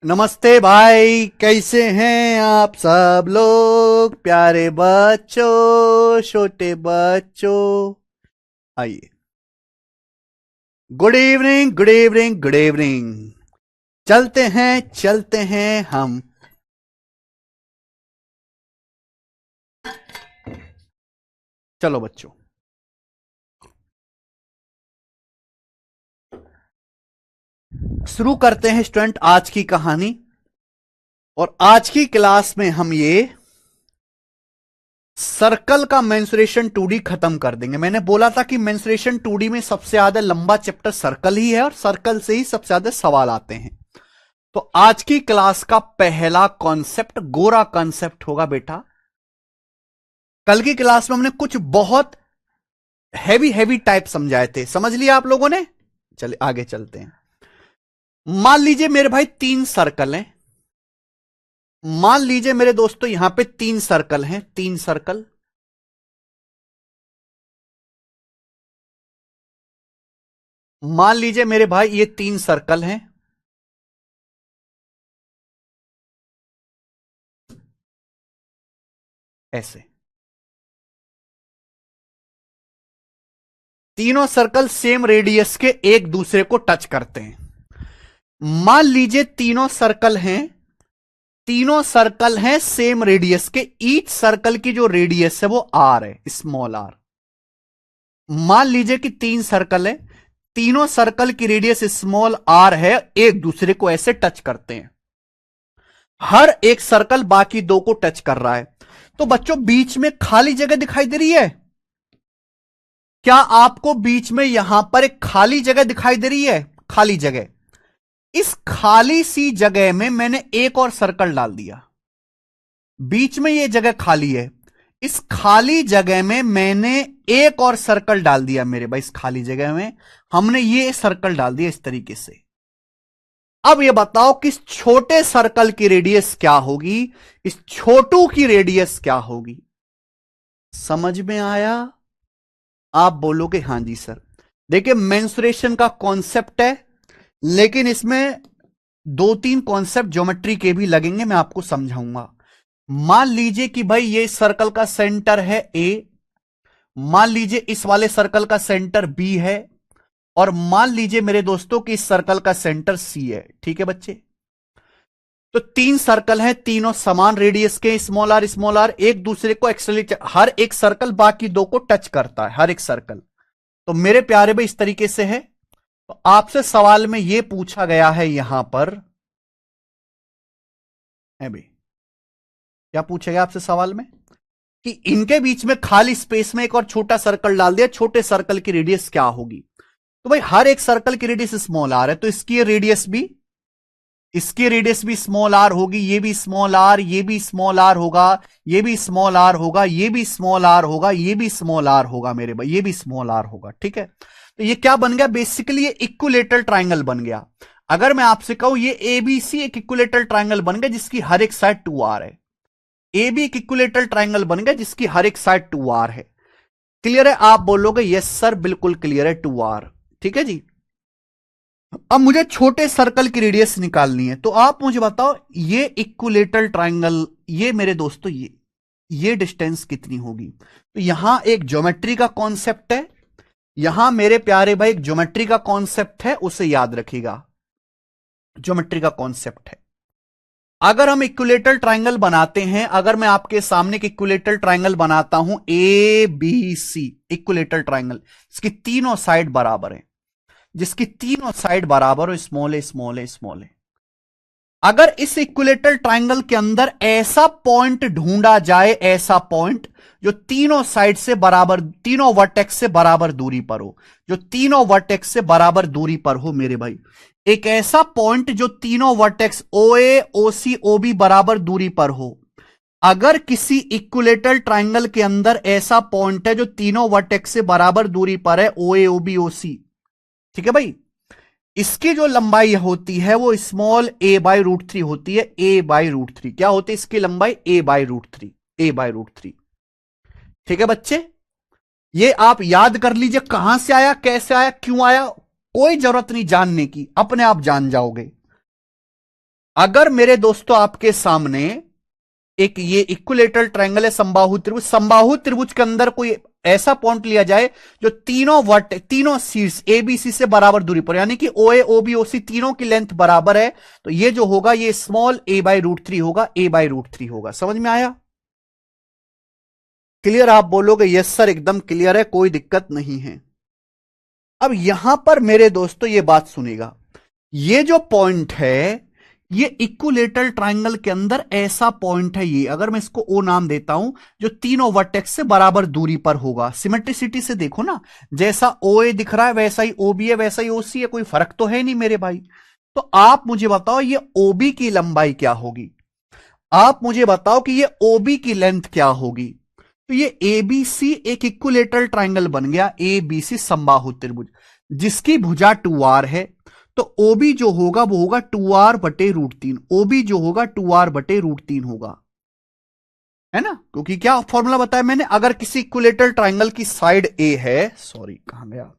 नमस्ते भाई, कैसे हैं आप सब लोग? प्यारे बच्चों, छोटे बच्चों, आइए। Good evening, good evening, good evening. चलते हैं हम। चलो बच्चों, शुरू करते हैं स्टूडेंट आज की कहानी। और आज की क्लास में हम ये सर्कल का मेंसुरेशन 2D खत्म कर देंगे। मैंने बोला था कि मेंसुरेशन 2D में सबसे ज्यादा लंबा चैप्टर सर्कल ही है और सर्कल से ही सबसे ज्यादा सवाल आते हैं। तो आज की क्लास का पहला कॉन्सेप्ट गोरा कॉन्सेप्ट होगा बेटा। कल की क्लास में हमने कुछ बहुत हैवी हैवी टाइप समझाए थे, समझ लिया आप लोगों ने? चलिए आगे चलते हैं। मान लीजिए मेरे भाई 3 सर्कल हैं। मान लीजिए मेरे दोस्तों यहां पे 3 सर्कल हैं, 3 सर्कल। मान लीजिए मेरे भाई ये 3 सर्कल हैं। ऐसे तीनों सर्कल सेम रेडियस के एक दूसरे को टच करते हैं। मान लीजिए तीनों सर्कल हैं सेम रेडियस के। ईच सर्कल की जो रेडियस है वो आर है, स्मॉल आर। मान लीजिए कि 3 सर्कल है, तीनों सर्कल की रेडियस स्मॉल आर है, एक दूसरे को ऐसे टच करते हैं। हर एक सर्कल बाकी दो को टच कर रहा है। तो बच्चों बीच में खाली जगह दिखाई दे रही है? क्या आपको बीच में यहां पर एक खाली जगह दिखाई दे रही है? खाली जगह। इस खाली सी जगह में मैंने एक और सर्कल डाल दिया। बीच में ये जगह खाली है, इस खाली जगह में मैंने एक और सर्कल डाल दिया मेरे भाई। इस खाली जगह में हमने ये सर्कल डाल दिया इस तरीके से। अब ये बताओ कि इस छोटे सर्कल की रेडियस क्या होगी, इस छोटू की रेडियस क्या होगी? समझ में आया? आप बोलोगे हाँ जी सर। देखिए मेंसुरेशन का कॉन्सेप्ट है, लेकिन इसमें 2-3 कॉन्सेप्ट ज्योमेट्री के भी लगेंगे, मैं आपको समझाऊंगा। मान लीजिए कि भाई ये सर्कल का सेंटर है ए, मान लीजिए इस वाले सर्कल का सेंटर बी है, और मान लीजिए मेरे दोस्तों कि इस सर्कल का सेंटर सी है। ठीक है बच्चे? तो 3 सर्कल हैं, तीनों समान रेडियस के, स्मॉल आर एक दूसरे को एक्सेलेरेट, हर एक सर्कल बाकी दो को टच करता है, हर एक सर्कल। तो मेरे प्यारे भाई इस तरीके से है। तो आपसे सवाल में यह पूछा गया है यहां पर है भाई, क्या पूछा गया आपसे सवाल में कि इनके बीच में खाली स्पेस में एक और छोटा सर्कल डाल दिया, छोटे सर्कल की रेडियस क्या होगी? तो भाई हर एक सर्कल की रेडियस स्मॉल आर है, तो इसकी रेडियस भी स्मॉल आर होगी, ये भी स्मॉल आर, ये भी स्मॉल आर होगा, ये भी स्मॉल आर होगा, ये भी स्मॉल आर होगा, ये भी स्मॉल आर होगा मेरे भाई, ये भी स्मॉल आर होगा। ठीक है? तो ये क्या बन गया? बेसिकली ये इक्विलेटरल ट्राइंगल बन गया। अगर मैं आपसे कहूं ये एबीसी एक इक्विलेटरल ट्राइंगल बन गया जिसकी हर एक साइड 2r है। ए बी एक इक्विलेटरल ट्राइंगल बन गया जिसकी हर एक साइड 2r है। क्लियर है? आप बोलोगे यस सर बिल्कुल क्लियर है, 2r। ठीक है जी। अब मुझे छोटे सर्कल की रेडियस निकालनी है, तो आप मुझे बताओ ये इक्विलेटरल ट्राइंगल, ये मेरे दोस्तों ये डिस्टेंस कितनी होगी? तो यहां एक ज्योमेट्री का कॉन्सेप्ट है, यहां मेरे प्यारे भाई एक ज्योमेट्री का कॉन्सेप्ट है, उसे याद रखिएगा। ज्योमेट्री का कॉन्सेप्ट है, अगर हम इक्विलेटरल ट्राइंगल बनाते हैं, अगर मैं आपके सामने एक इक्विलेटरल ट्राइंगल बनाता हूं A B C, equilateral triangle इसकी तीनों साइड बराबर है, जिसकी तीनों साइड बराबर हो, स्मॉल है स्मॉल है स्मॉल है। अगर इस इक्विलेटरल ट्राइंगल के अंदर ऐसा पॉइंट ढूंढा जाए, ऐसा पॉइंट जो तीनों साइड से बराबर, तीनों वर्टेक्स से बराबर दूरी पर हो, जो तीनों वर्टेक्स से बराबर दूरी पर हो मेरे भाई, एक ऐसा पॉइंट जो तीनों वर्टेक्स ओ ए ओ सी ओ बी बराबर दूरी पर हो। अगर किसी इक्विलेटरल ट्राइंगल के अंदर ऐसा पॉइंट है जो तीनों वर्टेक्स से बराबर दूरी पर है, ओ ए ओ बी ओ सी, ठीक है भाई, इसकी जो लंबाई होती है वो स्मॉल ए बाई रूट 3 होती है। ए बाई रूट 3 क्या होती है इसकी लंबाई? A by root 3, a by root 3। ठीक है बच्चे? ये आप याद कर लीजिए, कहां से आया, कैसे आया, क्यों आया, कोई जरूरत नहीं जानने की, अपने आप जान जाओगे। अगर मेरे दोस्तों आपके सामने एक ये इक्विलेटरल ट्रायंगल है, समबाहु त्रिभुज, समबाहु त्रिभुज के अंदर कोई ऐसा पॉइंट लिया जाए जो तीनों शीर्ष एबीसी से बराबर दूरी पर, यानी कि ओए ओबी ओसी तीनों की लेंथ बराबर है, तो ये जो होगा ये स्मॉल a/√3 होगा, a/√3 होगा। समझ में आया? क्लियर? आप बोलोगे यस सर एकदम क्लियर है, कोई दिक्कत नहीं है। अब यहां पर मेरे दोस्तों ये बात सुनेगा, ये जो पॉइंट है ये इक्विलेटरल ट्रायंगल के अंदर ऐसा पॉइंट है, ये अगर मैं इसको ओ नाम देता हूं, जो तीनों वर्टेक्स से बराबर दूरी पर होगा। सिमेट्रिसिटी से देखो ना, जैसा ओए दिख रहा है वैसा ही ओबी है, वैसा ही ओसी है, कोई फर्क तो है नहीं मेरे भाई। तो आप मुझे बताओ ये ओबी की लंबाई क्या होगी, आप मुझे बताओ कि ये ओबी की लेंथ क्या होगी। तो ये एबीसी एक इक्विलेटरल ट्रायंगल बन गया, एबीसी समबाहु त्रिभुज जिसकी भुजा 2r है, तो ओबी जो होगा वो होगा 2r/√3, ओबी जो होगा 2r/√3 होगा, है ना? क्योंकि क्या फॉर्मूला बताया मैंने, अगर किसी इक्विलेटरल ट्रायंगल की साइड ए है, सॉरी कहां गया,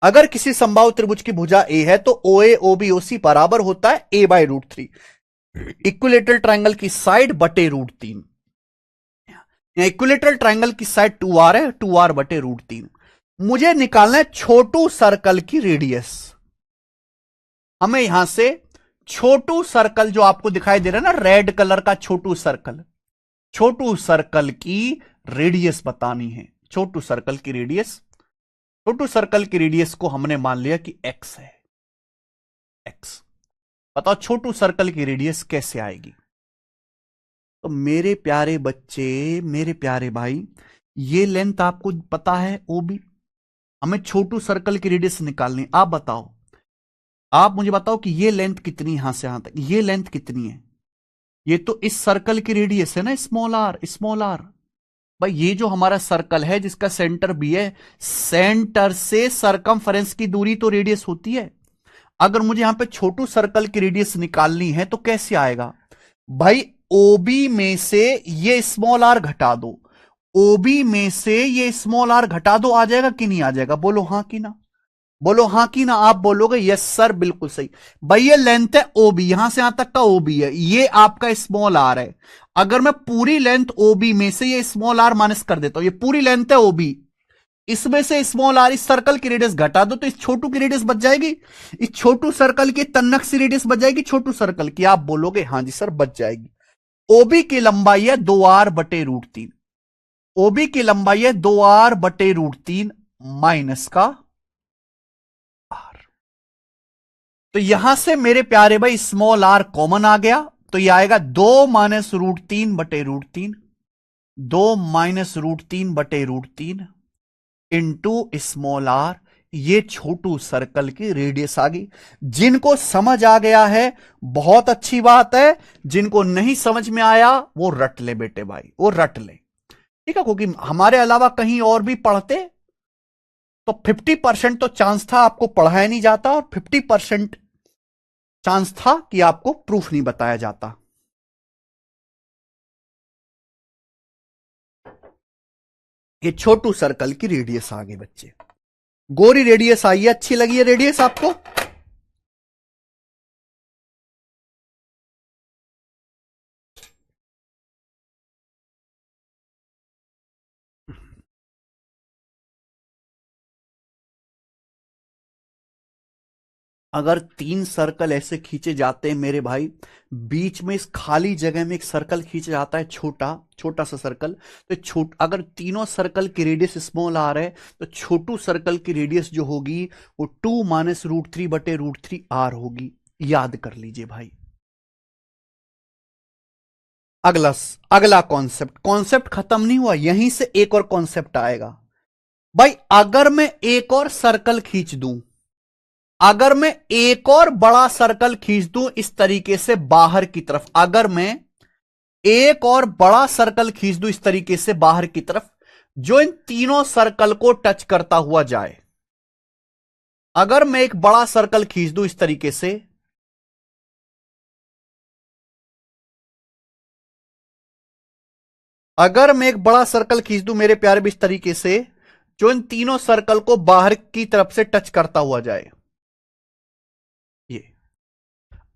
अगर किसी समबाहु त्रिभुज की भुजा ए है तो ओए ओबी ओसी बराबर होता है a/√3, इक्विलेटरल ट्रायंगल की साइड /√3। इक्विलेटरल ट्रायंगल की साइड 2r है, 2r/√3। मुझे निकालना है छोटू सर्कल की रेडियस। हमें यहां से छोटू सर्कल जो आपको दिखाई दे रहा है ना, रेड कलर का छोटू सर्कल, छोटू सर्कल की रेडियस बतानी है। छोटू सर्कल की रेडियस, छोटू सर्कल की रेडियस को हमने मान लिया कि x है, x। बताओ छोटू सर्कल की रेडियस कैसे आएगी? तो मेरे प्यारे बच्चे, मेरे प्यारे भाई, ये लेंथ आपको पता है ओबी, हमें छोटू सर्कल की रेडियस निकालनी। आप बताओ, आप मुझे बताओ कि ये लेंथ कितनी, यहां से यहां तक ये लेंथ कितनी है? ये तो इस सर्कल की रेडियस है ना, स्मॉल आर, स्मॉल आर। भाई ये जो हमारा सर्कल है जिसका सेंटर भी है, सेंटर से सरकमफेरेंस की दूरी तो रेडियस होती है। अगर मुझे यहां पे छोटू सर्कल की रेडियस निकालनी है तो कैसे आएगा भाई? ओबी में से ये स्मॉल आर घटा दो, ओबी में से ये स्मॉल आर घटा दो, आ जाएगा कि नहीं आ जाएगा? बोलो हां कि ना, बोलो हां कि ना। आप बोलोगे यस सर बिल्कुल सही। भाई ये लेंथ है ओबी, यहां से यहां तक का ओबी है, ये आपका स्मॉल आर है। अगर मैं पूरी लेंथ ओबी में से ये स्मॉल आर माइनस कर देता हूं, ये पूरी लेंथ है ओबी, इसमें से स्मॉल आर, इस सर्कल की रेडियस घटा दो तो इस छोटू की रेडियस बच जाएगी, इस छोटू सर्कल की तन्नक सी रेडियस बच जाएगी छोटू सर्कल की। आप बोलोगे हां जी सर बच जाएगी। ओबी की लंबाई है 2r/√3, ओबी की लंबाई है 2r/√3 माइनस का आर। तो यहां से मेरे प्यारे भाई स्मॉल आर कॉमन आ गया, तो यह आएगा 2-√3/√3, 2-√3/√3 इंटू स्मॉल आर। ये छोटू सर्कल की रेडियस आ गई। जिनको समझ आ गया है बहुत अच्छी बात है, जिनको नहीं समझ में आया वो रट ले बेटे भाई, वो रट ले, ठीक है? क्योंकि हमारे अलावा कहीं और भी पढ़ते तो 50% तो चांस था आपको पढ़ाया नहीं जाता, और 50% चांस था कि आपको प्रूफ नहीं बताया जाता। ये छोटू सर्कल की रेडियस आ गई बच्चे, गोरी रेडियस आई है। अच्छी लगी है रेडियस आपको? अगर 3 सर्कल ऐसे खींचे जाते हैं मेरे भाई, बीच में इस खाली जगह में एक सर्कल खींचा जाता है, छोटा छोटा सा सर्कल, तो अगर तीनों सर्कल की रेडियस स्मॉल आर है तो छोटू सर्कल की रेडियस जो होगी वो 2-√3/√3 आर होगी। याद कर लीजिए भाई। अगला अगला कॉन्सेप्ट, कॉन्सेप्ट खत्म नहीं हुआ, यहीं से एक और कॉन्सेप्ट आएगा भाई। अगर मैं एक और सर्कल खींच दूं, अगर मैं एक और बड़ा सर्कल खींच दूं इस तरीके से बाहर की तरफ, अगर मैं एक और बड़ा सर्कल खींच दूं इस तरीके से बाहर की तरफ, जो इन तीनों सर्कल को टच करता हुआ जाए, अगर मैं एक बड़ा सर्कल खींच दूं इस तरीके से, अगर मैं एक बड़ा सर्कल खींच दूं मेरे प्यारे भी इस तरीके से, जो इन तीनों सर्कल को बाहर की तरफ से टच करता हुआ जाए, ये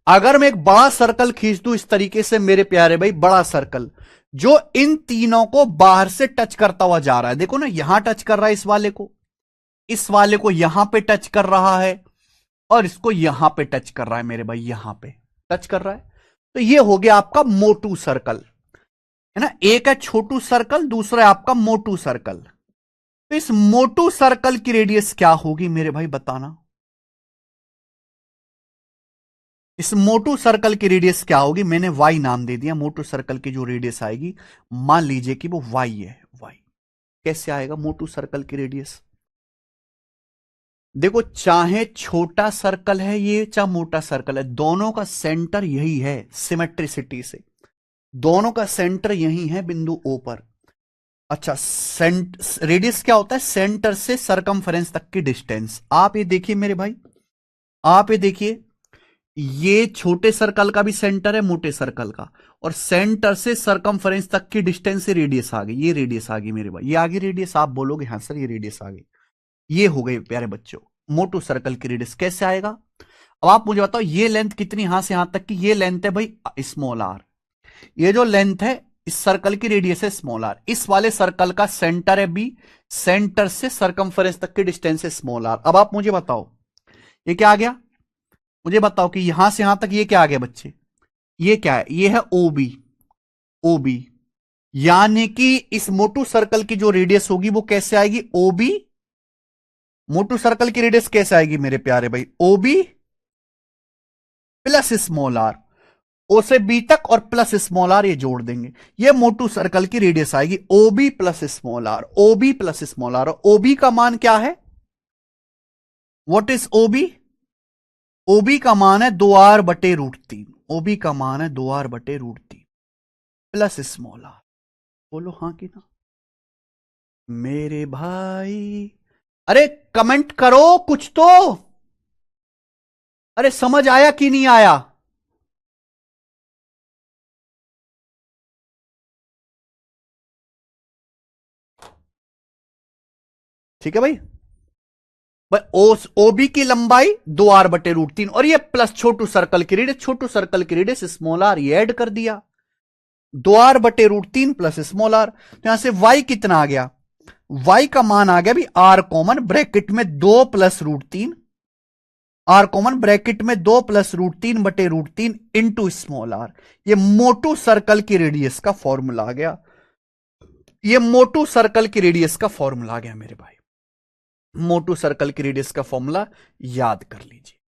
अगर मैं एक बड़ा सर्कल खींच दूं इस तरीके से मेरे प्यारे भाई, बड़ा सर्कल जो इन तीनों को बाहर से टच करता हुआ जा रहा है, देखो ना यहां टच कर रहा है इस वाले को यहां पे टच कर रहा है, और इसको यहां पे टच कर रहा है मेरे भाई, यहां पे टच कर रहा है। तो ये हो गया आपका मोटू सर्कल, है ना। एक है छोटू सर्कल, दूसरा है आपका मोटू सर्कल। तो इस मोटू सर्कल की रेडियस क्या होगी मेरे भाई, बताना। इस मोटू सर्कल की रेडियस क्या होगी, मैंने वाई नाम दे दिया। मोटू सर्कल की जो रेडियस आएगी, मान लीजिए कि वो वाई है, वाई। कैसे आएगा मोटू सर्कल की रेडियस? देखो, चाहे छोटा सर्कल है ये, चाहे मोटा सर्कल है, दोनों का सेंटर यही है, सिमेट्रिसिटी से दोनों का सेंटर यही है बिंदु ओ पर। अच्छा, रेडियस क्या होता है? सेंटर से सरकमफेरेंस तक की डिस्टेंस। आप ये देखिए मेरे भाई, आप ये देखिए, ये छोटे सर्कल का भी सेंटर है, मोटे सर्कल का, और सेंटर से सरकमफेरेंस तक की डिस्टेंस से रेडियस आ गई। ये रेडियस आ गई मेरे भाई, ये आ गई रेडियस। आप बोलोगे हाँ सर ये रेडियस आ गई। ये हो गई प्यारे बच्चों मोटू सर्कल की रेडियस। कैसे आएगा? अब आप मुझे बताओ, ये लेंथ कितनी, यहां से यहां तक की ये लेंथ है भाई स्मॉल आर। ये जो लेंथ है इस सर्कल की रेडियस है स्मॉल आर। इस वाले सर्कल का सेंटर है बी, सेंटर से सरकमफेरेंस तक की डिस्टेंस है स्मॉल आर। अब आप मुझे बताओ ये क्या आ गया? मुझे बताओ कि यहां से यहां तक ये क्या आ गया बच्चे? ये क्या है? ये है ओबी, ओबी। यानी कि इस मोटू सर्कल की जो रेडियस होगी वो कैसे आएगी? ओबी। मोटू सर्कल की रेडियस कैसे आएगी मेरे प्यारे भाई? ओबी प्लस स्मॉल आर। ओ से बी तक और प्लस स्मॉल आर ये जोड़ देंगे, ये मोटू सर्कल की रेडियस आएगी। OB plus small r, OB plus small r. OB का मान क्या है? व्हाट इज ओबी? ओबी का मान है 2r/√3। ओबी का मान है 2r/√3 प्लस स्मॉल आर। बोलो हाँ कि ना मेरे भाई? अरे कमेंट करो कुछ तो। अरे समझ आया कि नहीं आया? ठीक है भाई। ओबी की लंबाई 2r/√3 और ये प्लस छोटू सर्कल की रेडियस, छोटू सर्कल की रेडियस स्मॉल आर, ये ऐड कर दिया 2r/√3 प्लस स्मॉल आर। तो यहां से y कितना आ गया? y का मान आ गया भी r कॉमन ब्रैकेट में 2 प्लस √3, आर कॉमन ब्रैकेट में 2 + √3/√3 इंटू स्मॉल आर। ये मोटू सर्कल की रेडियस का फॉर्मूला आ गया, ये मोटू सर्कल की रेडियस का फॉर्मूला आ गया मेरे भाई। मोटू सर्कल की रेडियस का फॉर्मूला याद कर लीजिए।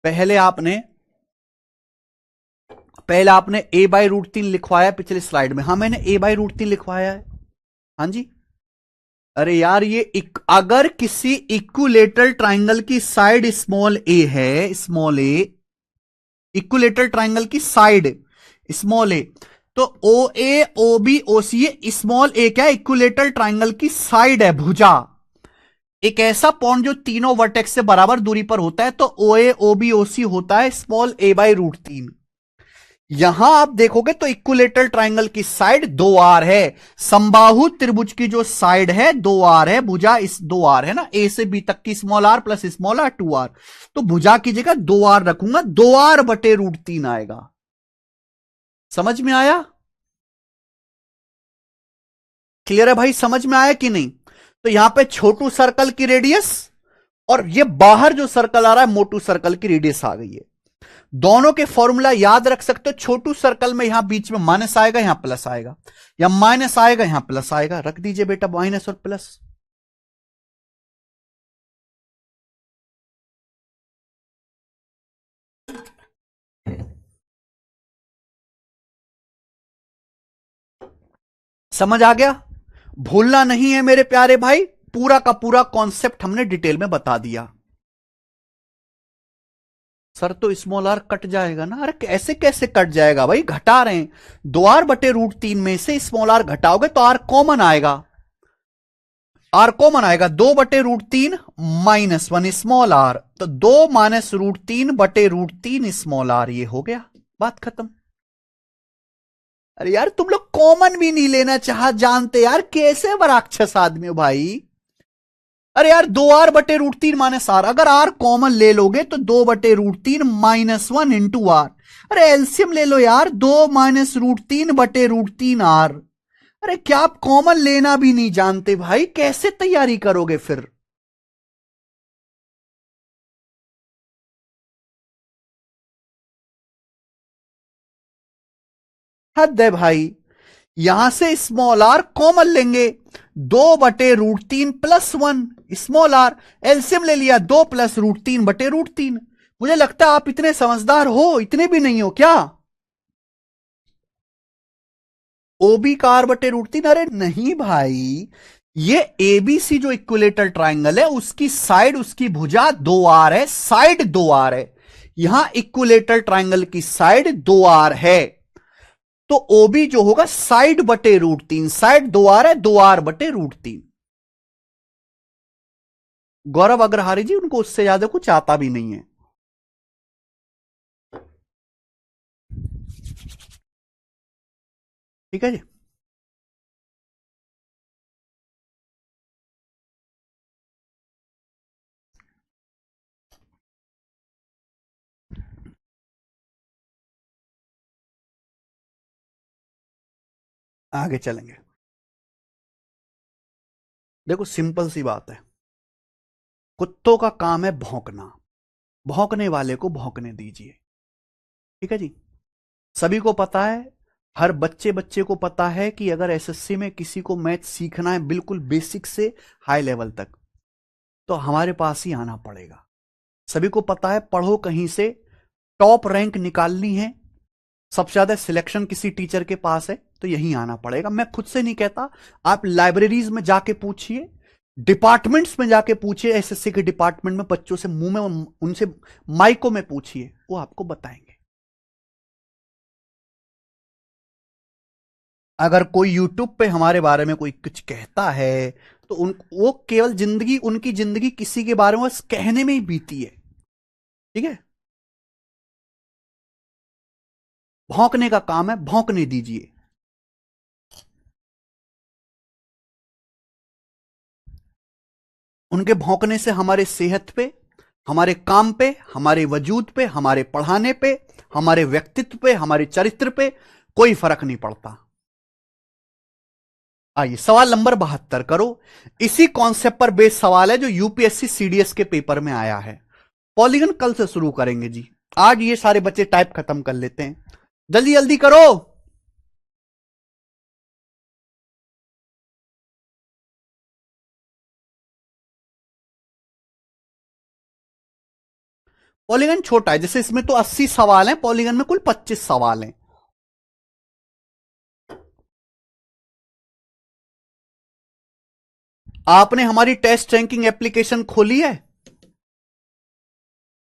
पहले आपने a/√3 लिखवाया पिछले स्लाइड में। हाँ मैंने a/√3 लिखवाया है, हाँ जी। अरे यार ये अगर किसी इक्विलेटरल ट्राइंगल की साइड स्मॉल ए है, स्मॉल ए, इक्विलेटरल ट्राइंगल की साइड स्मॉल ए, तो ओ ए ओ बी ओ सी, ये स्मॉल ए क्या है? इक्विलेटरल ट्राइंगल की साइड है, भुजा। एक ऐसा पॉइंट जो तीनों वर्टेक्स से बराबर दूरी पर होता है, तो ओ ए ओ बी ओ सी होता है स्मॉल a/√3। यहां आप देखोगे तो इक्विलेटरल ट्राइंगल की साइड 2r है, समबाहु त्रिभुज की जो साइड है 2r है, भुजा इस 2r है ना, ए से बी तक की small R plus small R 2r। तो भुजा की जगह 2r रखूंगा, 2r/√3 आएगा। समझ में आया? क्लियर है भाई? समझ में आया कि नहीं? तो यहां पे छोटू सर्कल की रेडियस और ये बाहर जो सर्कल आ रहा है मोटू सर्कल की रेडियस आ गई है। दोनों के फॉर्मूला याद रख सकते हो। छोटू सर्कल में यहां बीच में माइनस आएगा, यहां प्लस आएगा, या माइनस आएगा यहां प्लस आएगा। रख दीजिए बेटा माइनस और प्लस। समझ आ गया? भूलना नहीं है मेरे प्यारे भाई, पूरा का पूरा कॉन्सेप्ट हमने डिटेल में बता दिया। सर तो स्मॉल आर कट जाएगा ना? अरे कैसे कैसे कट जाएगा भाई, घटा रहे हैं। 2r/√3 में से स्मॉल आर घटाओगे तो आर कॉमन आएगा, आर कॉमन आएगा। 2/√3 -1 स्मॉल आर, तो 2 - √3/√3 स्मॉल आर, ये हो गया, बात खत्म। अरे यार तुम लोग कॉमन भी नहीं लेना चाह जानते यार, कैसे बराक्षस आदमी हो भाई। अरे यार 2r/√3 माइनस आर, अगर आर कॉमन ले लोगे तो 2/√3 -1 इंटू आर। अरे एलसीएम ले लो यार, 2 - √3/√3 आर। अरे क्या आप कॉमन लेना भी नहीं जानते भाई, कैसे तैयारी करोगे फिर? हद है भाई। यहां से स्मॉल आर कॉमन लेंगे, 2/√3 +1 स्मॉल आर। एलसीएम ले लिया, 2 + √3/√3। मुझे लगता है आप इतने समझदार हो, इतने भी नहीं हो क्या? ओबी का r/√3? अरे नहीं भाई, ये एबीसी जो इक्विलेटरल ट्राइंगल है उसकी साइड, उसकी भुजा 2r है, साइड 2r है। यहां इक्विलेटरल ट्राइंगल की साइड 2r है, तो ओबी जो होगा साइड/√3, साइड 2r है, 2r/√3। गौरव अग्रहारी जी, उनको उससे ज्यादा कुछ आता भी नहीं है। ठीक है जी। आगे चलेंगे। देखो सिंपल सी बात है, कुत्तों का काम है भौंकना, भौंकने वाले को भौंकने दीजिए। ठीक है जी। सभी को पता है, हर बच्चे बच्चे को पता है कि अगर एसएससी में किसी को मैथ सीखना है बिल्कुल बेसिक से हाई लेवल तक, तो हमारे पास ही आना पड़ेगा। सभी को पता है, पढ़ो कहीं से, टॉप रैंक निकालनी है, सबसे ज्यादा सिलेक्शन किसी टीचर के पास है, तो यहीं आना पड़ेगा। मैं खुद से नहीं कहता, आप लाइब्रेरीज में जाके पूछिए, डिपार्टमेंट्स में जाके पूछिए, एसएससी के डिपार्टमेंट में बच्चों से मुंह में उनसे माइकों में पूछिए, वो आपको बताएंगे। अगर कोई यूट्यूब पे हमारे बारे में कोई कुछ कहता है, तो वो केवल जिंदगी, उनकी जिंदगी किसी के बारे में बस कहने में ही बीती है। ठीक है, भौंकने का काम है, भौंकने दीजिए। उनके भौंकने से हमारे सेहत पे, हमारे काम पे, हमारे वजूद पे, हमारे पढ़ाने पे, हमारे व्यक्तित्व पे, हमारे चरित्र पे कोई फर्क नहीं पड़ता। आइए सवाल नंबर 72 करो। इसी कॉन्सेप्ट पर बेस्ड सवाल है जो यूपीएससी सीडीएस के पेपर में आया है। पॉलीगन कल से शुरू करेंगे जी, आज ये सारे बच्चे टाइप खत्म कर लेते हैं, जल्दी जल्दी करो। पॉलीगन छोटा है, जैसे इसमें तो 80 सवाल हैं, पॉलीगन में कुल 25 सवाल हैं। आपने हमारी टेस्ट रैंकिंग एप्लीकेशन खोली है?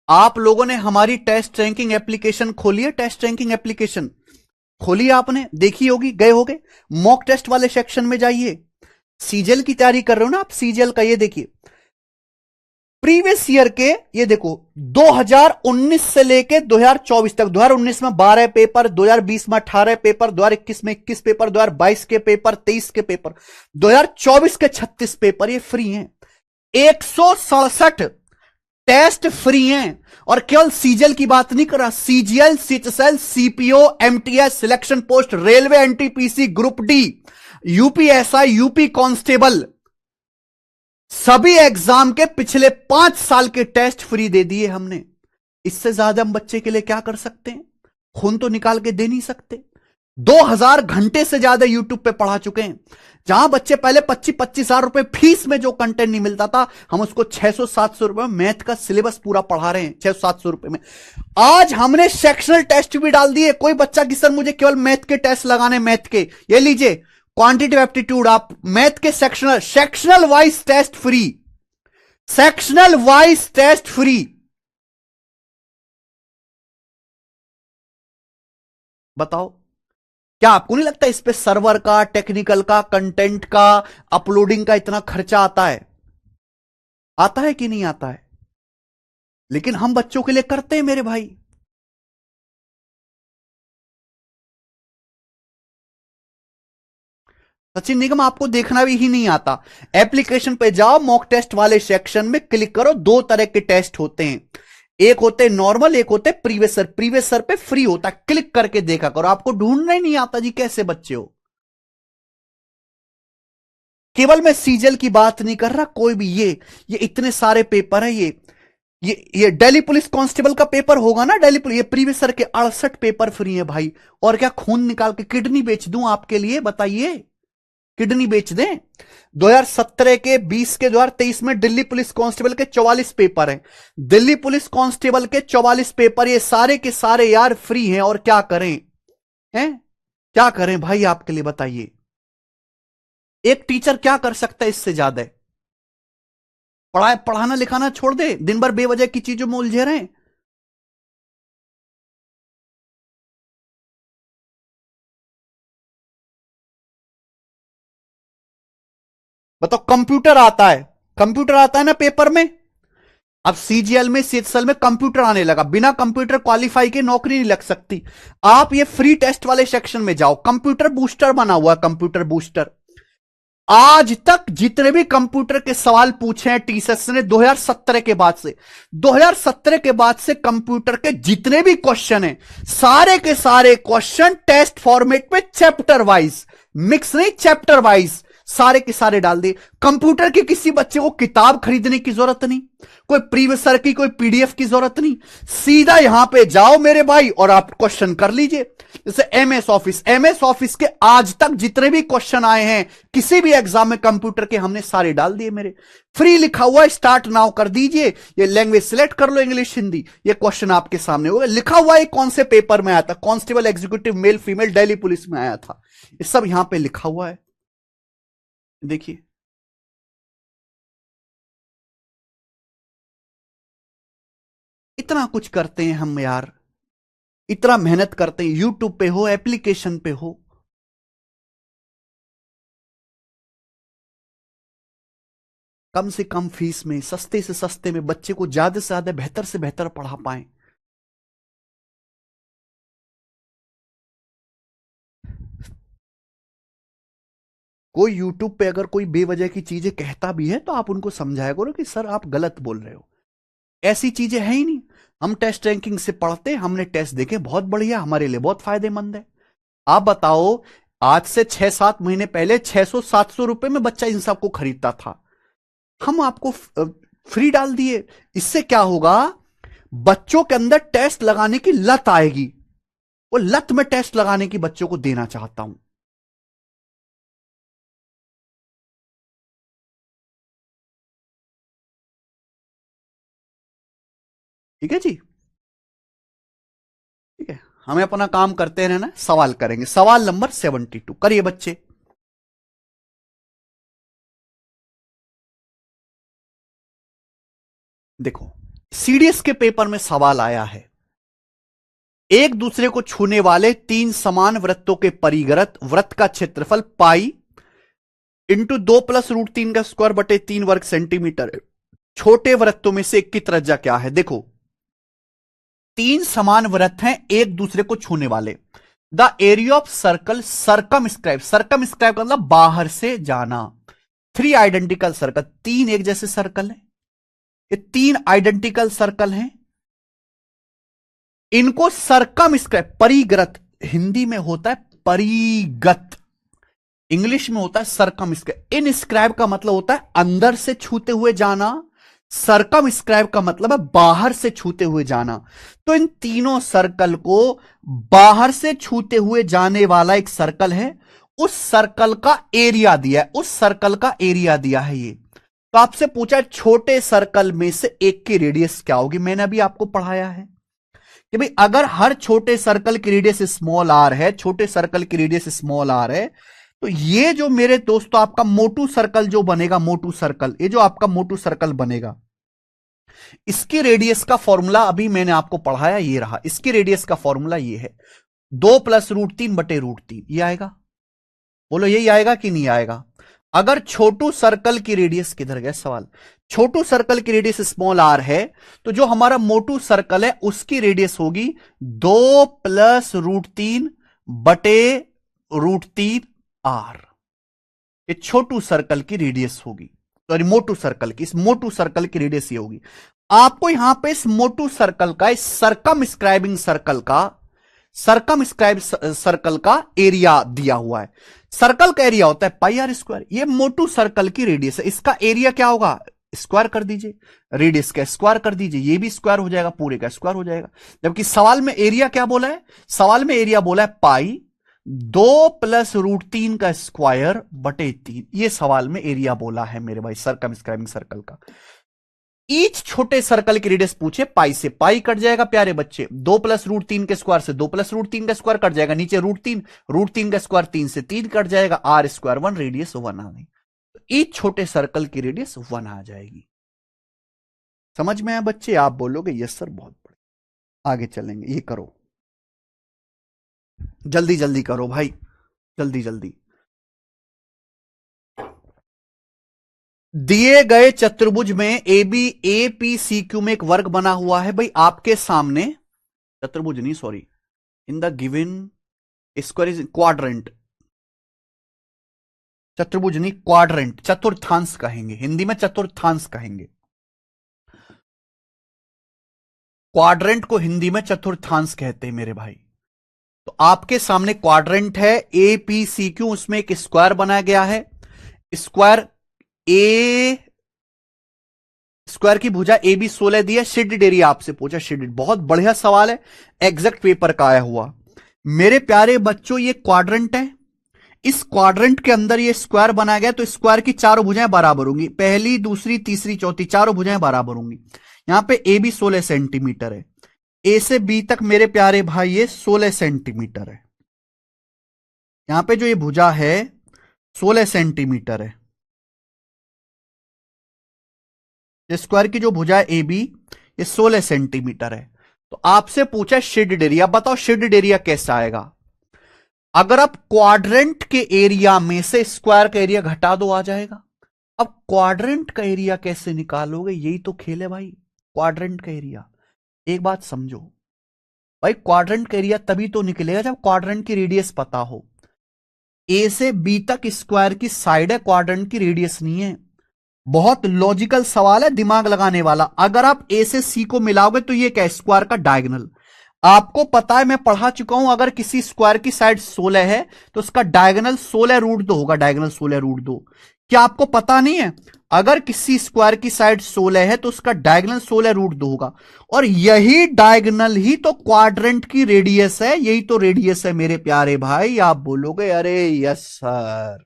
आप लोगों ने हमारी टेस्ट रैंकिंग एप्लीकेशन खोली है? टेस्ट रैंकिंग एप्लीकेशन खोली है आपने, देखी होगी, गए होगे। मॉक टेस्ट वाले सेक्शन में जाइए। सीजीएल की तैयारी कर रहे हो ना आप, सीजीएल का ये देखिए, प्रीवियस ईयर के, ये देखो 2019 से लेके 2024 तक, 2019 में 12 पेपर, 2020 में 18 पेपर, 2021 में 21 पेपर, 2022 के पेपर, 23 के पेपर, 2024 के 36 पेपर, ये फ्री हैं। 167 टेस्ट फ्री हैं। और केवल सीजीएल की बात नहीं कर रहा, CGL, CHSL, CPO, MTS, selection post, railway, NTPC, group D, UPSI, UP constable, सभी एग्जाम के पिछले 5 साल के टेस्ट फ्री दे दिए हमने। इससे ज्यादा हम बच्चे के लिए क्या कर सकते हैं? खून तो निकाल के दे नहीं सकते। 2000 घंटे से ज्यादा यूट्यूब पे पढ़ा चुके हैं। जहां बच्चे पहले 25-25 हजार रुपए फीस में जो कंटेंट नहीं मिलता था, हम उसको 600-700 रुपए में मैथ का सिलेबस पूरा पढ़ा रहे हैं, 600-700 रुपए में। आज हमने सेक्शनल टेस्ट भी डाल दिए। कोई बच्चा कि सर मुझे केवल मैथ के टेस्ट लगाने, मैथ के, ये लीजिए क्वांटिटेटिव एप्टीट्यूड, आप मैथ के sectional, sectional wise test free, sectional wise test free. बताओ, क्या आपको नहीं लगता इस पे सर्वर का, टेक्निकल का, कंटेंट का, अपलोडिंग का इतना खर्चा आता है? आता है कि नहीं आता है? लेकिन हम बच्चों के लिए करते हैं मेरे भाई। सचिन निगम आपको देखना भी ही नहीं आता। एप्लीकेशन पे जाओ, मॉक टेस्ट वाले सेक्शन में क्लिक करो। दो तरह के टेस्ट होते हैं, एक होते नॉर्मल, एक होते प्रीवियस। प्रीवियस पे फ्री होता है, क्लिक करके देखा करो। आपको ढूंढना ही नहीं आता जी, कैसे बच्चे हो। केवल मैं सीजल की बात नहीं कर रहा, कोई भी ये इतने सारे पेपर है। ये दिल्ली पुलिस कांस्टेबल का पेपर होगा ना, दिल्ली पुलिस, ये प्रीवियस के 68 पेपर फ्री है भाई। और क्या खून निकाल के किडनी बेच दूं आपके लिए, बताइए, किडनी बेच दें। 2017 के 20 के 2023 में दिल्ली पुलिस कांस्टेबल के 44 पेपर हैं। दिल्ली पुलिस कांस्टेबल के 44 पेपर, ये सारे के सारे यार फ्री हैं। और क्या करें, हैं क्या करें भाई आपके लिए, बताइए। एक टीचर क्या कर सकता है इससे ज्यादा? पढ़ाना लिखाना छोड़ दे, दिन भर बेवजह की चीजों में उलझे रहे। बताओ, कंप्यूटर आता है ना पेपर में। अब सीजीएल में, सीएचएल में कंप्यूटर आने लगा, बिना कंप्यूटर क्वालिफाई के नौकरी नहीं लग सकती। आप ये फ्री टेस्ट वाले सेक्शन में जाओ, कंप्यूटर बूस्टर बना हुआ है, कंप्यूटर बूस्टर। आज तक जितने भी कंप्यूटर के सवाल पूछे हैं टीचर्स ने 2017 के बाद से, 2017 के बाद से कंप्यूटर के जितने भी क्वेश्चन हैं, सारे के सारे क्वेश्चन टेस्ट फॉर्मेट में चैप्टर वाइज, मिक्स नहीं, चैप्टर वाइज सारे के सारे डाल दिए। कंप्यूटर के किसी बच्चे को किताब खरीदने की जरूरत नहीं, कोई प्रीवियस की कोई पीडीएफ की जरूरत नहीं। सीधा यहां पे जाओ मेरे भाई और आप क्वेश्चन कर लीजिए। जैसे एमएस ऑफिस के आज तक जितने भी क्वेश्चन आए हैं किसी भी एग्जाम में कंप्यूटर के, हमने सारे डाल दिए मेरे। फ्री लिखा हुआ है, स्टार्ट नाउ कर दीजिए। ये लैंग्वेज सिलेक्ट कर लो, इंग्लिश हिंदी, ये क्वेश्चन आपके सामने होगा। लिखा हुआ है कौन से पेपर में आया था, constable executive male female Delhi police में आया था, ये सब यहां पे लिखा हुआ है, देखिए। इतना कुछ करते हैं हम यार, इतना मेहनत करते हैं, यूट्यूब पे हो, एप्लीकेशन पे हो। कम से कम फीस में, सस्ते से सस्ते में बच्चे को ज्यादा से ज्यादा, बेहतर से बेहतर पढ़ा पाएं। कोई यूट्यूब पे अगर कोई बेवजह की चीजें कहता भी है तो आप उनको समझाया करो कि सर आप गलत बोल रहे हो, ऐसी चीजें है ही नहीं। हम टेस्ट रैंकिंग से पढ़ते, हमने टेस्ट देखे, बहुत बढ़िया, हमारे लिए बहुत फायदेमंद है। आप बताओ, आज से 6-7 महीने पहले 600-700 रुपए में बच्चा इन सबको खरीदता था, हम आपको फ्री डाल दिए। इससे क्या होगा, बच्चों के अंदर टेस्ट लगाने की लत आएगी। वो लत में टेस्ट लगाने की बच्चों को देना चाहता हूं। ठीक है जी, ठीक है। हमें अपना काम करते रहना, सवाल करेंगे। सवाल नंबर 72 करिए बच्चे। देखो, सीडीएस के पेपर में सवाल आया है, एक दूसरे को छूने वाले तीन समान वृत्तों के परिग्रत वृत्त का क्षेत्रफल पाई इंटू 2+√3 का स्क्वायर बटे 3 वर्ग सेंटीमीटर, छोटे वृत्तों में से एक की त्रिज्या क्या है। देखो, तीन समान वृत्त हैं एक दूसरे को छूने वाले। The area of circle circumscribe, circumscribe का मतलब बाहर से जाना। 3 आइडेंटिकल सर्कल, तीन एक जैसे सर्कल है, ये 3 आइडेंटिकल सर्कल हैं, इनको सर्कमस्क्राइब, परिग्रत हिंदी में होता है परिगत, इंग्लिश में होता है सर्कमस्क्राइब। इनस्क्राइब का मतलब होता है अंदर से छूते हुए जाना, सर्कमस्क्राइब का मतलब है बाहर से छूते हुए जाना। तो इन तीनों सर्कल को बाहर से छूते हुए जाने वाला एक सर्कल है, उस सर्कल का एरिया दिया है, उस सर्कल का एरिया दिया है ये। तो आपसे पूछा छोटे सर्कल में से एक की रेडियस क्या होगी। मैंने अभी आपको पढ़ाया है कि भाई अगर हर छोटे सर्कल की रेडियस स्मॉल आर है, छोटे सर्कल की रेडियस स्मॉल आर है, तो ये जो मेरे दोस्तों आपका मोटू सर्कल जो बनेगा, मोटू सर्कल, ये जो आपका मोटू सर्कल बनेगा, इसकी रेडियस का फॉर्मूला अभी मैंने आपको पढ़ाया, ये रहा। इसकी रेडियस का फॉर्मूला ये है 2+√3/√3, ये आएगा। बोलो यही आएगा कि नहीं आएगा। अगर छोटू सर्कल की रेडियस, किधर गया सवाल, छोटू सर्कल की रेडियस स्मॉल आर है, तो जो हमारा मोटू सर्कल है उसकी रेडियस होगी 2+√3/√3 आर। ये छोटू सर्कल की रेडियस होगी, सॉरी मोटू सर्कल की, इस मोटू सर्कल की रेडियस ये होगी। आपको यहां पे इस मोटू सर्कल का, इस सरकम स्क्राइब सर्कल का एरिया दिया हुआ है। सर्कल का एरिया होता है पाई आर स्क्वायर, ये मोटू सर्कल की रेडियस है, इसका एरिया क्या होगा, स्क्वायर कर दीजिए, रेडियस का स्क्वायर कर दीजिए, ये भी स्क्वायर हो जाएगा, पूरे का स्क्वायर हो जाएगा। जबकि सवाल में एरिया क्या बोला है, सवाल में एरिया बोला है पाई 2 + √3 का स्क्वायर बटे 3, ये सवाल में एरिया बोला है मेरे भाई सरकम स्क्राइबिंग सर्कल का। ईच छोटे सर्कल की रेडियस पूछे, पाई से पाई कट जाएगा प्यारे बच्चे, 2 + √3 के स्क्वायर से 2 + √3 का स्क्वायर कट जाएगा, नीचे √3 का स्क्वायर 3 से 3 कट जाएगा, आर स्क्वायर 1, रेडियस 1 आ गई। तो ईच छोटे सर्कल की रेडियस 1 आ जाएगी। समझ में आया बच्चे? आप बोलोगे यस सर बहुत बढ़िया। आगे चलेंगे, ये करो जल्दी जल्दी करो भाई, जल्दी जल्दी। दिए गए चतुर्भुज में ए पी सी क्यू में एक वर्ग बना हुआ है भाई आपके सामने, चतुर्भुज नहीं sorry, in the given square is quadrant, चतुर्भुज नहीं क्वाड्रेंट, चतुर्थांश कहेंगे हिंदी में, चतुर्थांश कहेंगे, क्वाड्रेंट को हिंदी में चतुर्थांश कहते हैं मेरे भाई। तो आपके सामने क्वाड्रेंट है ए पी सी क्यू, उसमें एक स्क्वायर बनाया गया है, स्क्वायर ए स्क्वायर की भुजा ए बी 16 दी है, शेडेड एरिया आपसे पूछा, शेडेड, बहुत बढ़िया सवाल है, एग्जैक्ट पेपर का आया हुआ। मेरे प्यारे बच्चों ये क्वाड्रेंट है, इस क्वाड्रेंट के अंदर ये स्क्वायर बनाया गया, तो स्क्वायर की चारों भुजाएं बराबर होंगी, पहली दूसरी तीसरी चौथी चारों भुजाएं बराबर होंगी। यहां पे ए बी 16 सेंटीमीटर है, ए से बी तक मेरे प्यारे भाई ये 16 सेंटीमीटर है, यहां पे जो ये भुजा है 16 सेंटीमीटर है, ये स्क्वायर की जो भुजा है ए बी ये 16 सेंटीमीटर है। तो आपसे पूछा शेडेड एरिया, बताओ शेडेड एरिया कैसा आएगा। अगर आप क्वाड्रेंट के एरिया में से स्क्वायर का एरिया घटा दो आ जाएगा। अब क्वाड्रेंट का एरिया कैसे निकालोगे, यही तो खेल है भाई, क्वाड्रेंट का एरिया। एक बात समझो भाई, क्वाड्रेंट का एरिया तभी तो निकलेगा जब क्वाड्रेंट की रेडियस पता हो। ए से बी तक स्क्वायर की साइड है, क्वाड्रेंट की रेडियस नहीं है। बहुत लॉजिकल सवाल है, दिमाग लगाने वाला। अगर आप ए से सी को मिलाओगे तो ये क्या, स्क्वायर का डायगोनल। आपको पता है, मैं पढ़ा चुका हूं, अगर किसी स्क्वायर की साइड 16 है तो उसका डायगोनल 16√2 होगा, डायगोनल 16√2। क्या आपको पता नहीं है, अगर किसी स्क्वायर की साइड 16 है तो उसका डायगोनल 16√2 होगा, और यही डायगोनल ही तो क्वाड्रेंट की रेडियस है, यही तो रेडियस है मेरे प्यारे भाई। आप बोलोगे अरे यस सर,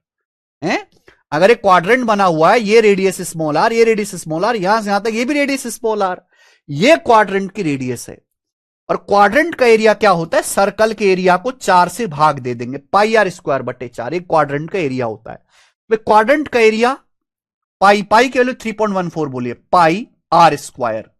हैं? अगर एक क्वाड्रेंट बना हुआ है, ये रेडियस स्मॉल आर, ये रेडियस स्मॉल आर, यहां से यहां तक ये भी रेडियस स्मॉल आर, ये क्वाड्रेंट की रेडियस है। और क्वाड्रेंट का एरिया क्या होता है, सर्कल के एरिया को 4 से भाग दे देंगे, पाई आर स्क्वायर बटे 4, एक क्वाड्रेंट का एरिया होता है। तो क्वाड्रेंट का एरिया पाई, पाई की वैल्यू 3.14 बोलिए, पाई आर स्क्वायर,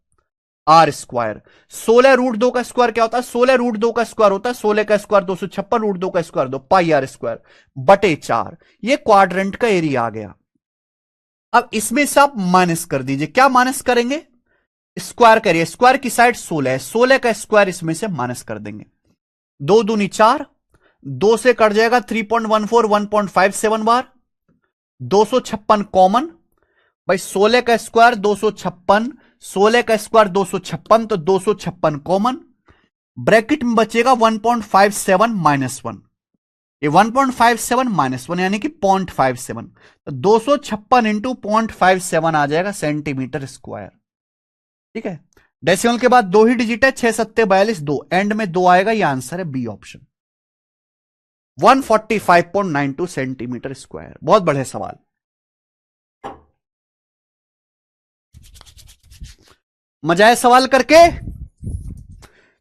आर स्क्वायर 16√2 का स्क्वायर क्या होता है, 16√2 का स्क्वायर होता है 16 का स्क्वायर 256, √2 का स्क्वायर 2, पाई आर स्क्वायर बटे 4, ये क्वाड्रेंट का एरिया आ गया। अब इसमें से आप माइनस कर दीजिए, क्या माइनस करेंगे, स्क्वायर करिए, स्क्वायर की साइड 16 है, 16 का स्क्वायर इसमें से माइनस कर देंगे, 2 दूनी 4, 2 से कट जाएगा 3.14, 1.57 बार, 256 कॉमन, भाई 16 का स्क्वायर 256, 16 का स्क्वायर 256, तो 256 कॉमन, ब्रैकेट में बचेगा 1.57 -1, ये 1.57 -1 यानी कि 0.57, तो 256 इंटू 0.57 आ जाएगा सेंटीमीटर स्क्वायर। ठीक है, डेसिमल के बाद 2 ही डिजिट है, 6 सत्ते 42, 2 एंड में 2 आएगा, ये आंसर है बी ऑप्शन, 145.92 सेंटीमीटर स्क्वायर। बहुत बढ़िया सवाल। मजा है सवाल करके,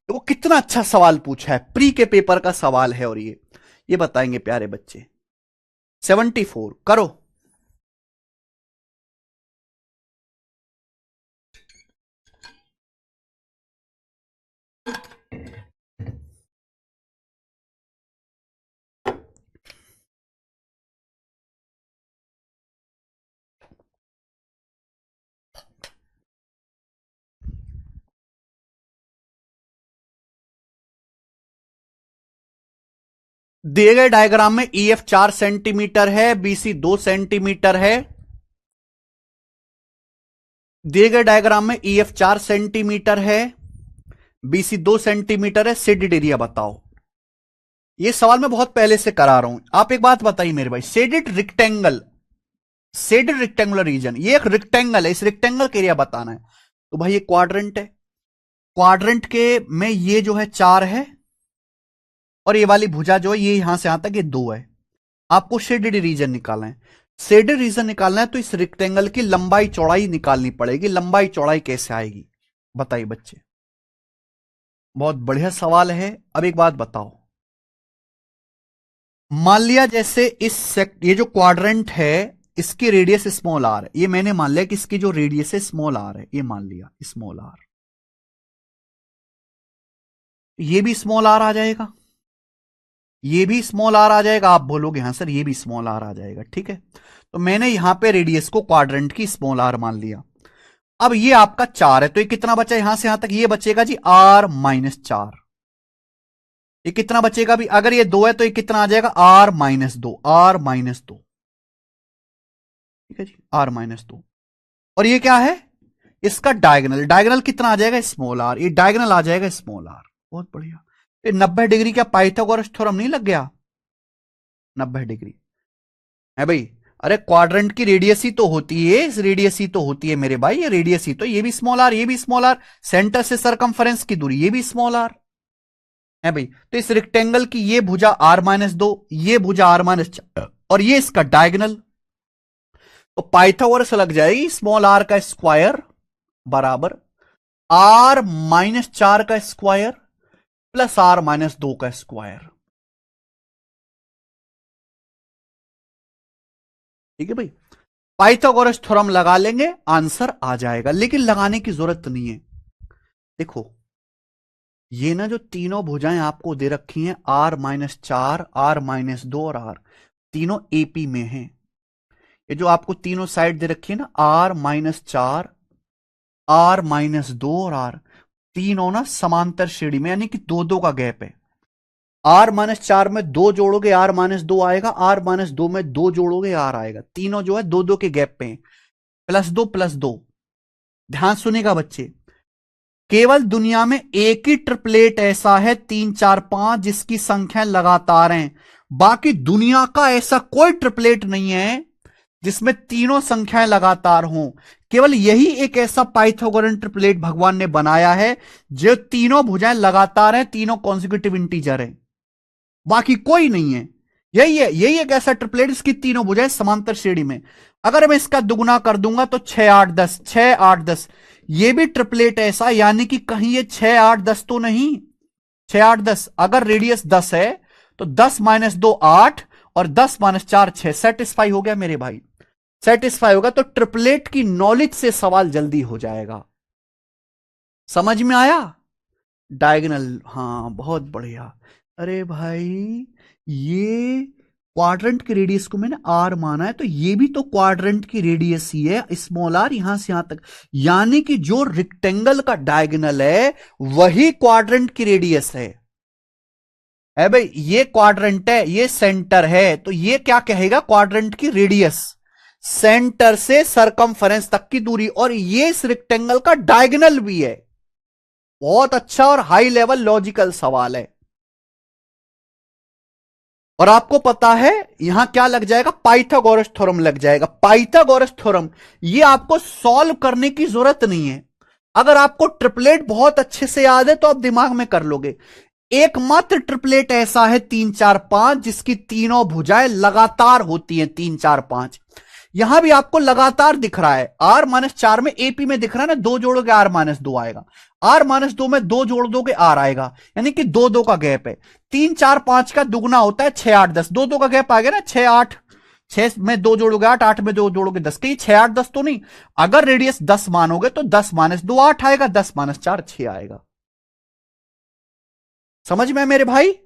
तो कितना अच्छा सवाल पूछा है, प्री के पेपर का सवाल है, और ये बताएंगे प्यारे बच्चे। 74 करो। दिए गए डायग्राम में EF 4 सेंटीमीटर है, BC 2 सेंटीमीटर है। दिए गए डायग्राम में EF 4 सेंटीमीटर है, BC 2 सेंटीमीटर है, शेडेड एरिया बताओ। ये सवाल मैं बहुत पहले से करा रहा हूं। आप एक बात बताइए मेरे भाई, शेडेड रेक्टेंगुलर रीजन, ये एक रेक्टेंगल है, इस रेक्टेंगल का एरिया बताना है। तो भाई ये क्वाड्रेंट है, क्वाड्रेंट के में ये जो है 4 है और ये वाली भुजा जो है ये यहां से यहां तक ये 2 है। आपको शेडेड रीजन निकालना है। शेडेड रीजन निकालना है तो इस रेक्टेंगल की लंबाई चौड़ाई निकालनी पड़ेगी। लंबाई चौड़ाई कैसे आएगी बताइए बच्चे। बहुत बढ़िया सवाल है। अब एक बात बताओ, मान लिया जैसे ये जो क्वाड्रेंट है इसकी रेडियस स्मॉल आर है। ये मैंने मान लिया कि इसकी जो रेडियस है स्मॉल आर है, ये मान लिया स्मॉल आर। ये भी स्मॉल आर आ जाएगा, ये भी स्मॉल आर आ जाएगा। आप बोलोगे हाँ सर ये भी स्मॉल आर आ जाएगा, ठीक है। तो मैंने यहां पे रेडियस को क्वाड्रेंट की स्मॉल आर मान लिया। अब ये आपका 4 है तो ये कितना बचा यहां से यहां तक, ये बचेगा जी R-4। ये कितना बचेगा भी, अगर ये 2 है तो ये कितना आ जाएगा R-2, R-2, ठीक है जी, R-2। और ये क्या है, इसका डायगोनल, डायगोनल कितना आ जाएगा स्मॉल आर, ये डायगोनल आ जाएगा स्मॉल आर। बहुत बढ़िया। ये 90 डिग्री का पाइथागोरस थ्योरम नहीं लग गया, 90 डिग्री है भाई। अरे क्वाड्रेंट की रेडियस ही तो होती है, इस रेडियस ही तो होती है मेरे भाई, ये रेडियस ही तो, ये भी स्मॉल आर, ये भी स्मॉल आर, सेंटर से सरकमफरेंस की दूरी ये भी स्मॉल आर है भाई। तो इस रेक्टेंगल की ये भुजा R-2, ये भुजा R-4 और ये इसका डायगोनल। तो पाइथागोरस लग जाएगी स्मॉल आर का स्क्वायर बराबर R-4 का स्क्वायर प्लस R-2 का स्क्वायर। ठीक है भाई, पाइथागोरस थ्योरम लगा लेंगे, आंसर आ जाएगा। लेकिन लगाने की जरूरत नहीं है। देखो ये ना जो तीनों भुजाएं आपको दे रखी हैं R-4, R-2 और R, तीनों AP में हैं। ये जो आपको तीनों साइड दे रखी है ना R-4, R-2 और R, तीनों ना समांतर श्रेणी में, यानी कि 2-2 का गैप है। R-4 में 2 जोड़ोगे R-2 आएगा, R-2 में 2 जोड़ोगे R आएगा। तीनों जो है 2-2 के गैप पे हैं, +2+2। ध्यान सुनेगा बच्चे, केवल दुनिया में एक ही ट्रिपलेट ऐसा है 3, 4, 5 जिसकी संख्या लगातार हैं। बाकी दुनिया का ऐसा कोई ट्रिपलेट नहीं है जिसमें तीनों संख्याएं लगातार हों। केवल यही एक ऐसा पाइथागोरन ट्रिपलेट भगवान ने बनाया है जो तीनों भुजाएं लगातार हैं, तीनों कॉन्सेक्यूटिव इंटीजर हैं, बाकी कोई नहीं है। यही एक ऐसा ट्रिपलेट जिसकी तीनों भुजाएं समांतर श्रेणी में। अगर मैं इसका दुगुना कर दूंगा तो 6, 8, 10, 6, 8, 10, ये भी ट्रिपलेट ऐसा, यानी कि कहीं ये 6, 8, 10 तो नहीं, 6, 8, 10। अगर रेडियस 10 है तो 10 - 2 8 और 10 - 4 6, सेटिस्फाई हो गया मेरे भाई, सेटिस्फाई होगा। तो ट्रिपलेट की नॉलेज से सवाल जल्दी हो जाएगा। समझ में आया? डायगोनल, हाँ बहुत बढ़िया। अरे भाई ये क्वाड्रेंट की रेडियस को मैंने आर माना है, तो ये भी तो क्वाड्रेंट की रेडियस ही है, स्मॉल आर, यहां से यहां तक, यानी कि जो रेक्टेंगल का डायगोनल है वही क्वाड्रेंट की रेडियस है भाई। ये क्वाड्रेंट है, ये सेंटर है, तो ये क्या कहेगा, क्वाड्रेंट की रेडियस, सेंटर से सरकमफरेंस तक की दूरी, और ये इस रेक्टेंगल का डायगोनल भी है। बहुत अच्छा और हाई लेवल लॉजिकल सवाल है। और आपको पता है यहां क्या लग जाएगा, पाइथागोरस थ्योरम लग जाएगा। पाइथागोरस थ्योरम ये आपको सॉल्व करने की जरूरत नहीं है। अगर आपको ट्रिपलेट बहुत अच्छे से याद है तो आप दिमाग में कर लोगे। एकमात्र ट्रिपलेट ऐसा है 3, 4, 5 जिसकी तीनों भुजाएं लगातार होती हैं, 3, 4, 5। यहां भी आपको लगातार दिख रहा है, R-4 में AP में दिख रहा है ना, 2 जोड़ोगे R-2 आएगा, R-2 में 2 जोड़ दोगे R आएगा, यानी कि 2-2 का गैप है। 3, 4, 5 का दुगना होता है 6, 8, 10, 2-2 का गैप आ गया ना, 6, 8, 6 में 2 जोड़ोगे 8, 8 में 2 जोड़ोगे 10, कहीं 6, 8, 10 तो नहीं। अगर रेडियस 10 मानोगे तो 10 - 2 8 आएगा, 10 - 4 6 आएगा। समझ में मेरे भाई?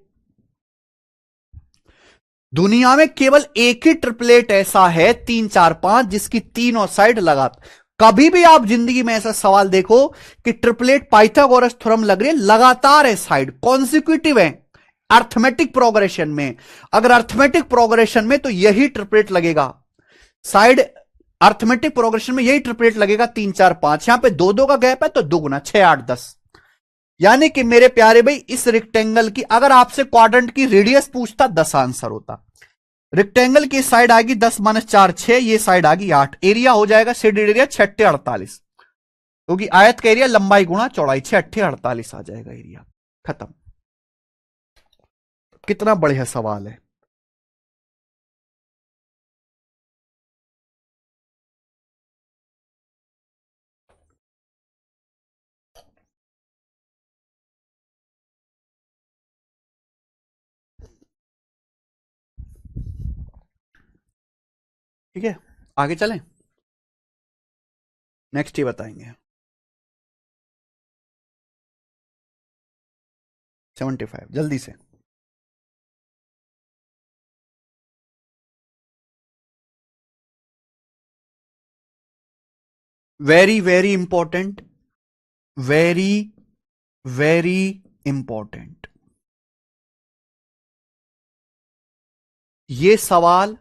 दुनिया में केवल एक ही ट्रिपलेट ऐसा है 3, 4, 5 जिसकी तीनों साइड लगातार। कभी भी आप जिंदगी में ऐसा सवाल देखो कि ट्रिपलेट पाइथागोरस थ्योरम लग रही है, लगातार है, साइड कॉन्सिक्यूटिव है, अर्थमेटिक प्रोग्रेशन में, अगर अर्थमेटिक प्रोग्रेशन में तो यही ट्रिपलेट लगेगा, साइड अर्थमेटिक प्रोग्रेशन में यही ट्रिपलेट लगेगा 3 4 5, यहां पे 2 2 का गैप है तो 2 गुना 6 8 10। यानी कि मेरे प्यारे भाई इस रेक्टेंगल की अगर आपसे क्वाड्रेंट की रेडियस पूछता 10 आंसर होता। रेक्टेंगल की साइड आएगी 10 - 4 6, ये साइड आएगी 8, एरिया हो जाएगा शेडेड एरिया 6 8 48, क्योंकि आयत का एरिया लंबाई गुणा चौड़ाई 6 8 48 आ जाएगा एरिया, खत्म। कितना बढ़िया सवाल है। ठीक है, आगे चलें, नेक्स्ट ही बताएंगे। 75 जल्दी से। Very very important, very very important. ये सवाल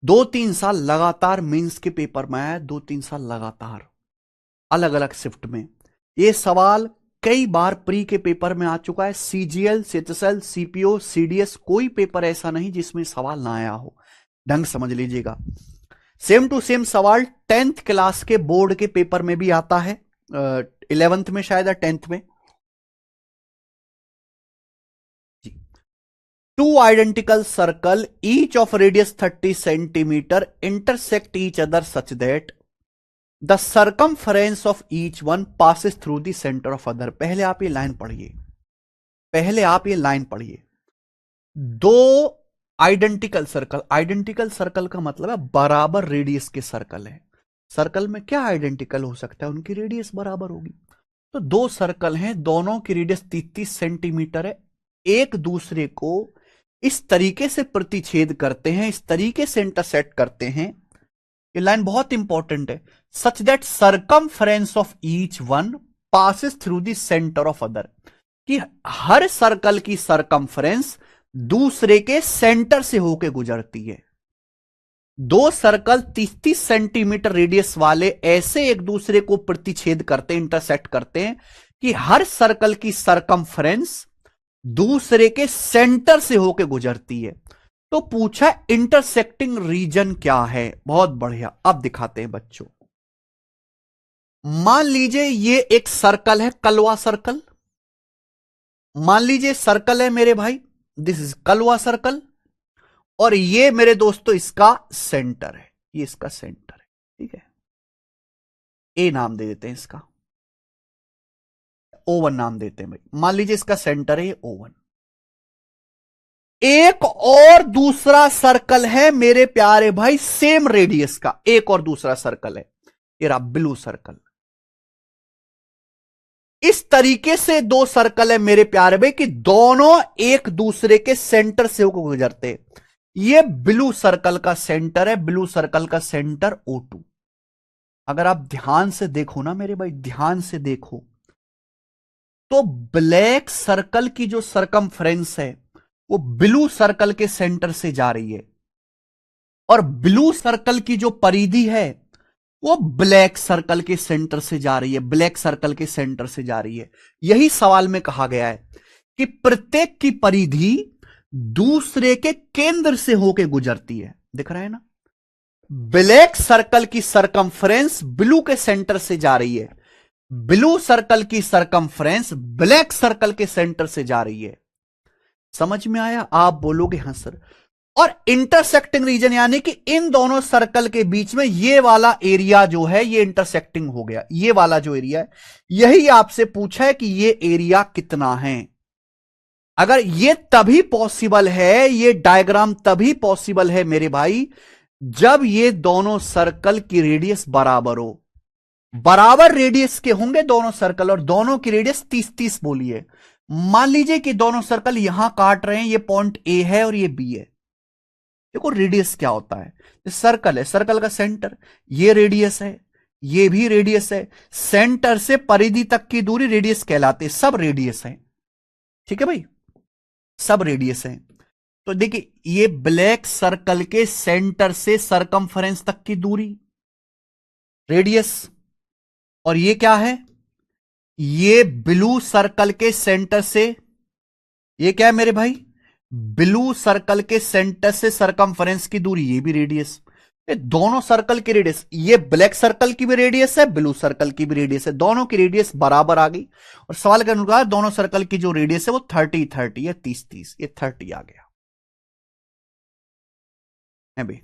2-3 साल लगातार मेंस के पेपर में आया, 2-3 साल लगातार अलग अलग शिफ्ट में। ये सवाल कई बार प्री के पेपर में आ चुका है, सीजीएल, सीएचएसएल, सीपीओ, सीडीएस, कोई पेपर ऐसा नहीं जिसमें सवाल ना आया हो। ढंग समझ लीजिएगा, सेम टू सेम सवाल 10th क्लास के बोर्ड के पेपर में भी आता है, 11th में शायद, 10th में। Two identical circle, each of radius 30 centimeter, intersect each other such that the circumference of each one passes through the center of other। पहले आप ये लाइन पढ़िए, पहले आप ये लाइन पढ़िए। दो आइडेंटिकल सर्कल, आइडेंटिकल सर्कल का मतलब है बराबर रेडियस के सर्कल है। सर्कल में क्या आइडेंटिकल हो सकता है, उनकी रेडियस बराबर होगी। तो दो सर्कल हैं, दोनों की रेडियस 30 सेंटीमीटर है, एक दूसरे को इस तरीके से प्रतिच्छेद करते हैं, इस तरीके से इंटरसेक्ट करते हैं। ये लाइन बहुत इंपॉर्टेंट है, such that circumference of each one passes through the centre of other, कि हर सर्कल की सर्कमफ्रेंस दूसरे के सेंटर से होकर गुजरती है। दो सर्कल 30-30 सेंटीमीटर रेडियस वाले ऐसे एक दूसरे को प्रतिच्छेद करते, इंटरसेक्ट करते हैं कि हर सर्कल की सर्कमफ्रेंस दूसरे के सेंटर से होकर गुजरती है। तो पूछा इंटरसेक्टिंग रीजन क्या है, बहुत बढ़िया। अब दिखाते हैं बच्चों, मान लीजिए ये एक सर्कल है, कलवा सर्कल। मान लीजिए सर्कल है मेरे भाई, दिस इज कलवा सर्कल, और ये मेरे दोस्तों इसका सेंटर है, ये इसका सेंटर है, ठीक है। ए नाम दे देते हैं इसका, O1 नाम देते हैं भाई। मान लीजिए इसका सेंटर है O1। एक और दूसरा सर्कल है मेरे प्यारे भाई सेम रेडियस का, एक और दूसरा सर्कल है, ये रहा ब्लू सर्कल। इस तरीके से दो सर्कल है मेरे प्यारे भाई कि दोनों एक दूसरे के सेंटर से होकर गुजरते। ये ब्लू सर्कल का सेंटर है, ब्लू सर्कल का सेंटर O2। अगर आप ध्यान से देखो ना मेरे भाई, ध्यान से देखो तो ब्लैक सर्कल की जो सर्कमफ्रेंस है वो ब्लू सर्कल के सेंटर से जा रही है, और ब्लू सर्कल की जो परिधि है वो ब्लैक सर्कल के सेंटर से जा रही है, ब्लैक सर्कल के सेंटर से जा रही है। यही सवाल में कहा गया है कि प्रत्येक की परिधि दूसरे के केंद्र से होकर गुजरती है। दिख रहा है ना, ब्लैक सर्कल की सर्कमफ्रेंस ब्लू के सेंटर से जा रही है, ब्लू सर्कल की सर्कमफ्रेंस ब्लैक सर्कल के सेंटर से जा रही है। समझ में आया? आप बोलोगे हां सर। और इंटरसेक्टिंग रीजन यानी कि इन दोनों सर्कल के बीच में ये वाला एरिया जो है ये इंटरसेक्टिंग हो गया, ये वाला जो एरिया है, यही आपसे पूछा है कि ये एरिया कितना है। अगर ये तभी पॉसिबल है, ये डायग्राम तभी पॉसिबल है मेरे भाई जब ये दोनों सर्कल की रेडियस बराबर हो। बराबर रेडियस के होंगे दोनों सर्कल, और दोनों की रेडियस 30-30 बोलिए। मान लीजिए कि दोनों सर्कल यहां काट रहे हैं, ये पॉइंट ए है और ये बी है। देखो रेडियस क्या होता है, सर्कल है, सर्कल का सेंटर, ये रेडियस है, ये भी रेडियस है, सेंटर से परिधि तक की दूरी रेडियस कहलाती है, सब रेडियस है। ठीक है भाई, सब रेडियस है। तो देखिए ये ब्लैक सर्कल के सेंटर से सरकमफरेंस तक की दूरी रेडियस, और ये क्या है, ये ब्लू सर्कल के सेंटर से, ये क्या है मेरे भाई, ब्लू सर्कल के सेंटर से सरकमफरेंस की दूरी, ये भी रेडियस। ये दोनों सर्कल की रेडियस, ये ब्लैक सर्कल की भी रेडियस है, ब्लू सर्कल की भी रेडियस है, दोनों की रेडियस बराबर आ गई। और सवाल के अनुसार दोनों सर्कल की जो रेडियस है वो 30 30 है, 30 30, ये 30 आ गया है भाई।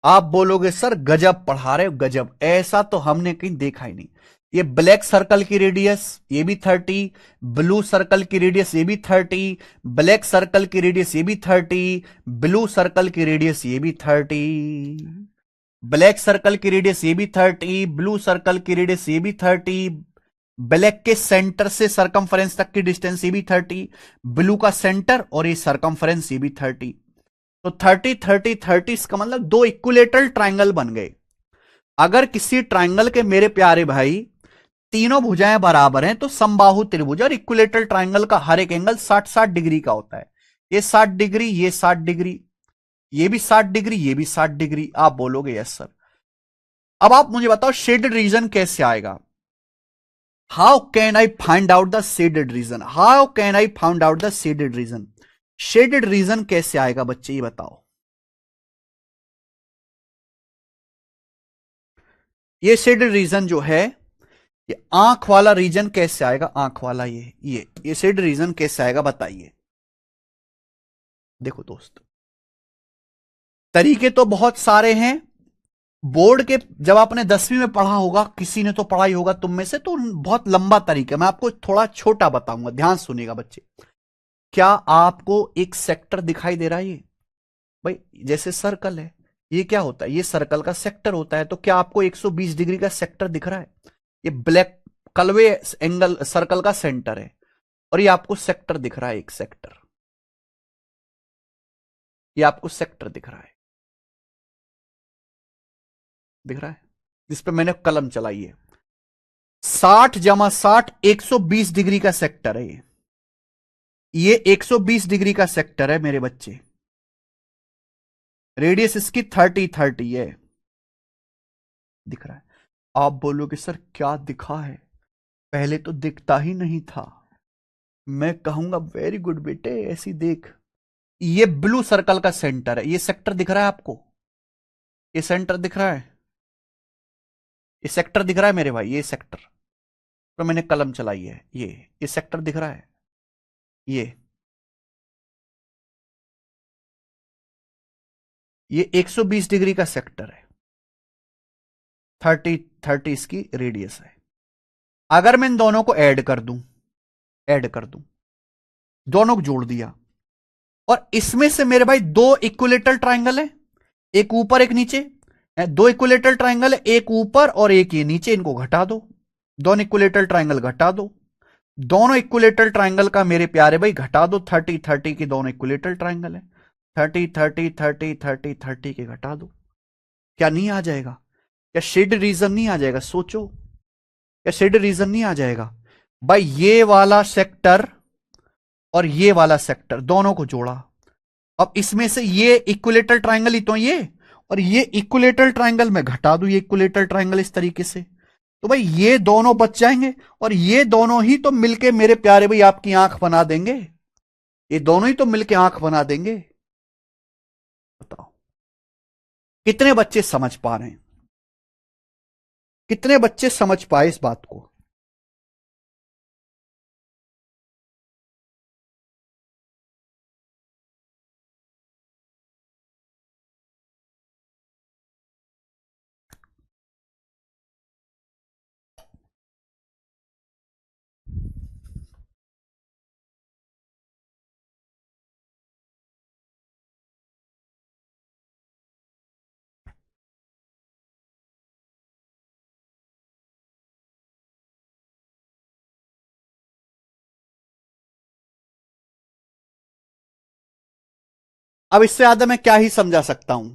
आप बोलोगे सर गजब पढ़ा रहे हो, गजब, ऐसा तो हमने कहीं देखा ही नहीं। ये ब्लैक सर्कल की रेडियस ये भी 30, ब्लू सर्कल की रेडियस ये भी 30, ब्लैक सर्कल की रेडियस ये भी 30, ब्लू सर्कल की रेडियस ये भी 30, ब्लैक सर्कल की रेडियस ये भी 30, ब्लू सर्कल की रेडियस ये भी 30, ब्लैक के सेंटर से सरकमफरेंस तक की डिस्टेंस ये भी 30, ब्लू का सेंटर और ये सरकमफरेंस ये भी 30। तो 30 30 30 इसका मतलब दो इक्विलेटरल ट्रायंगल बन गए। अगर किसी ट्रायंगल के मेरे प्यारे भाई तीनों भुजाएं बराबर हैं तो समबाहु त्रिभुज, और इक्विलेटरल ट्रायंगल का हर एक एंगल 60 60 डिग्री का होता है। ये 60 डिग्री, ये 60 डिग्री, ये भी 60 डिग्री, ये भी 60 डिग्री। आप बोलोगे यस सर। अब आप मुझे बताओ शेडेड रीजन कैसे आएगा। How can I find out the shaded region, how can I find out the shaded region, shaded region कैसे आएगा बच्चे ये बताओ। ये शेडेड रीजन जो है, ये आंख वाला रीजन कैसे आएगा, आंख वाला, ये शेड रीजन कैसे आएगा बताइए। देखो दोस्त, तरीके तो बहुत सारे हैं। बोर्ड के, जब आपने 10वीं में पढ़ा होगा, किसी ने तो पढ़ा ही होगा तुम में से, तो बहुत लंबा तरीका, मैं आपको थोड़ा छोटा बताऊंगा, ध्यान सुनिएगा बच्चे। क्या आपको एक सेक्टर दिखाई दे रहा है ये, भाई जैसे सर्कल है, ये क्या होता है, ये सर्कल का सेक्टर होता है। तो क्या आपको 120 डिग्री का सेक्टर दिख रहा है, ये ब्लैक कलवे एंगल सर्कल का सेंटर है, और ये आपको सेक्टर दिख रहा है, एक सेक्टर, ये आपको सेक्टर दिख रहा है, दिख रहा है, जिस पे मैंने कलम चलाई है। 60 × 60 120 डिग्री का सेक्टर है ये 120 डिग्री का सेक्टर है मेरे बच्चे। रेडियस इसकी 30 30 है, दिख रहा है। आप बोलोगे सर क्या दिखा है, पहले तो दिखता ही नहीं था। मैं कहूंगा वेरी गुड बेटे, ऐसी देख, ये ब्लू सर्कल का सेंटर है, ये सेक्टर दिख रहा है आपको, ये सेंटर दिख रहा है, ये सेक्टर दिख रहा है मेरे भाई, ये सेक्टर, तो मैंने कलम चलाई है, ये सेक्टर दिख रहा है, ये 120 डिग्री का सेक्टर है, 30 30 इसकी रेडियस है। अगर मैं इन दोनों को ऐड कर दूं, दोनों को जोड़ दिया, और इसमें से मेरे भाई दो इक्विलेटरल ट्रायंगल है, एक ऊपर एक नीचे, दो इक्विलेटरल ट्रायंगल है, एक ऊपर और एक ये नीचे, इनको घटा दो, दोनों इक्विलेटरल ट्रायंगल घटा दो, दोनों इक्विलेटरल ट्रायंगल का मेरे प्यारे भाई घटा दो, 30 30 की दोनों इक्विलेटरल ट्रायंगल है, 30 30 30 30 30 के घटा दो। क्या नहीं आ जाएगा, क्या शेड रीजन नहीं आ जाएगा, सोचो, क्या शेड रीजन नहीं आ जाएगा। भाई ये वाला सेक्टर और ये वाला सेक्टर दोनों को जोड़ा, अब इसमें से ये इक्विलेटरल ट्रायंगल ही तो ये, और ये इक्विलेटरल ट्रायंगल में घटा दूं, ये इक्विलेटरल ट्रायंगल इस तरीके से, तो भाई ये दोनों बच जाएंगे, और ये दोनों ही तो मिलके मेरे प्यारे भाई आपकी आंख बना देंगे, ये दोनों ही तो मिलके आंख बना देंगे। बताओ कितने बच्चे समझ पा रहे हैं, कितने बच्चे समझ पाए इस बात को। अब इससे ज्यादा मैं क्या ही समझा सकता हूं।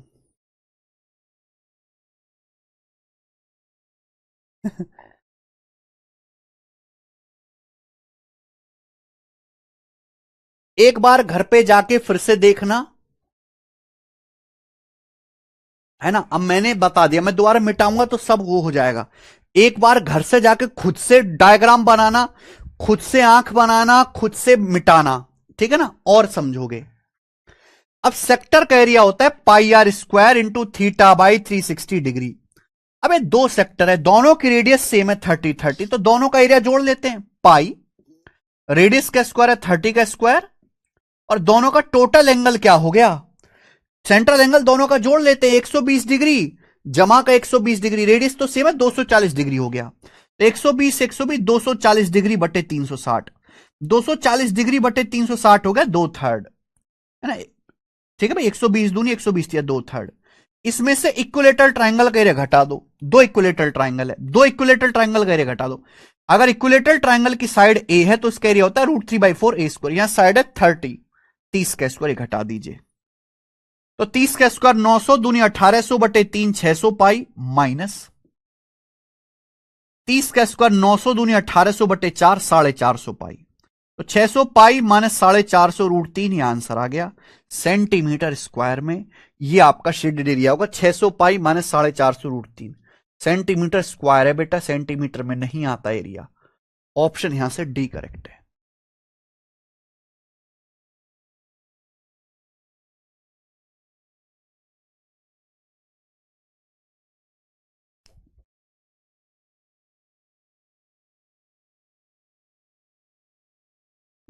एक बार घर पे जाके फिर से देखना, है ना। अब मैंने बता दिया, मैं दोबारा मिटाऊंगा तो सब वो हो जाएगा। एक बार घर से जाके खुद से डायग्राम बनाना, खुद से आंख बनाना, खुद से मिटाना, ठीक है ना, और समझोगे। अब सेक्टर का एरिया होता है pi r square into theta by 360 degree. अब ये दो सेक्टर है, दोनों की रेडियस सेम है 30 30, तो दोनों का एरिया जोड़ लेते हैं। पाई रेडियस का स्क्वायर है 30 का स्क्वायर, और दोनों का टोटल एंगल क्या हो गया, सेंट्रल एंगल दोनों का जोड़ लेते हैं 120 डिग्री जमा का 120 डिग्री, रेडियस तो सेम है 240 डिग्री हो गया। तो 120 120 240 डिग्री बटे 360, 240 डिग्री बटे 360 हो गया 2/3, है ना। ठीक है भाई, 120 दूनी 120 या 2/3। इसमें से इक्विलेटरल ट्राइंगल का एरिया घटा दो, दो इक्विलेटरल ट्राइंगल है, दो इक्विलेटरल ट्राइंगल का एरिया घटा दो। अगर इक्विलेटरल ट्राइंगल की साइड ए है तो इसका एरिया होता है √3/4 a², यहां साइड है 30, 30 का स्क्वायर घटा दीजिए, तो 30 का स्क्वायर 900 दूनी 1800 बटे 3 600 पाई, माइनस 30 का स्क्वायर 900 दूनी 1800 बटे 4 450 पाई, तो 600 पाई माइनस 450 √3, ये आंसर आ गया सेंटीमीटर स्क्वायर में। ये आपका शेडेड एरिया होगा 600 पाई माइनस 450 √3 सेंटीमीटर स्क्वायर है बेटा, सेंटीमीटर में नहीं आता एरिया। ऑप्शन यहां से डी करेक्ट है।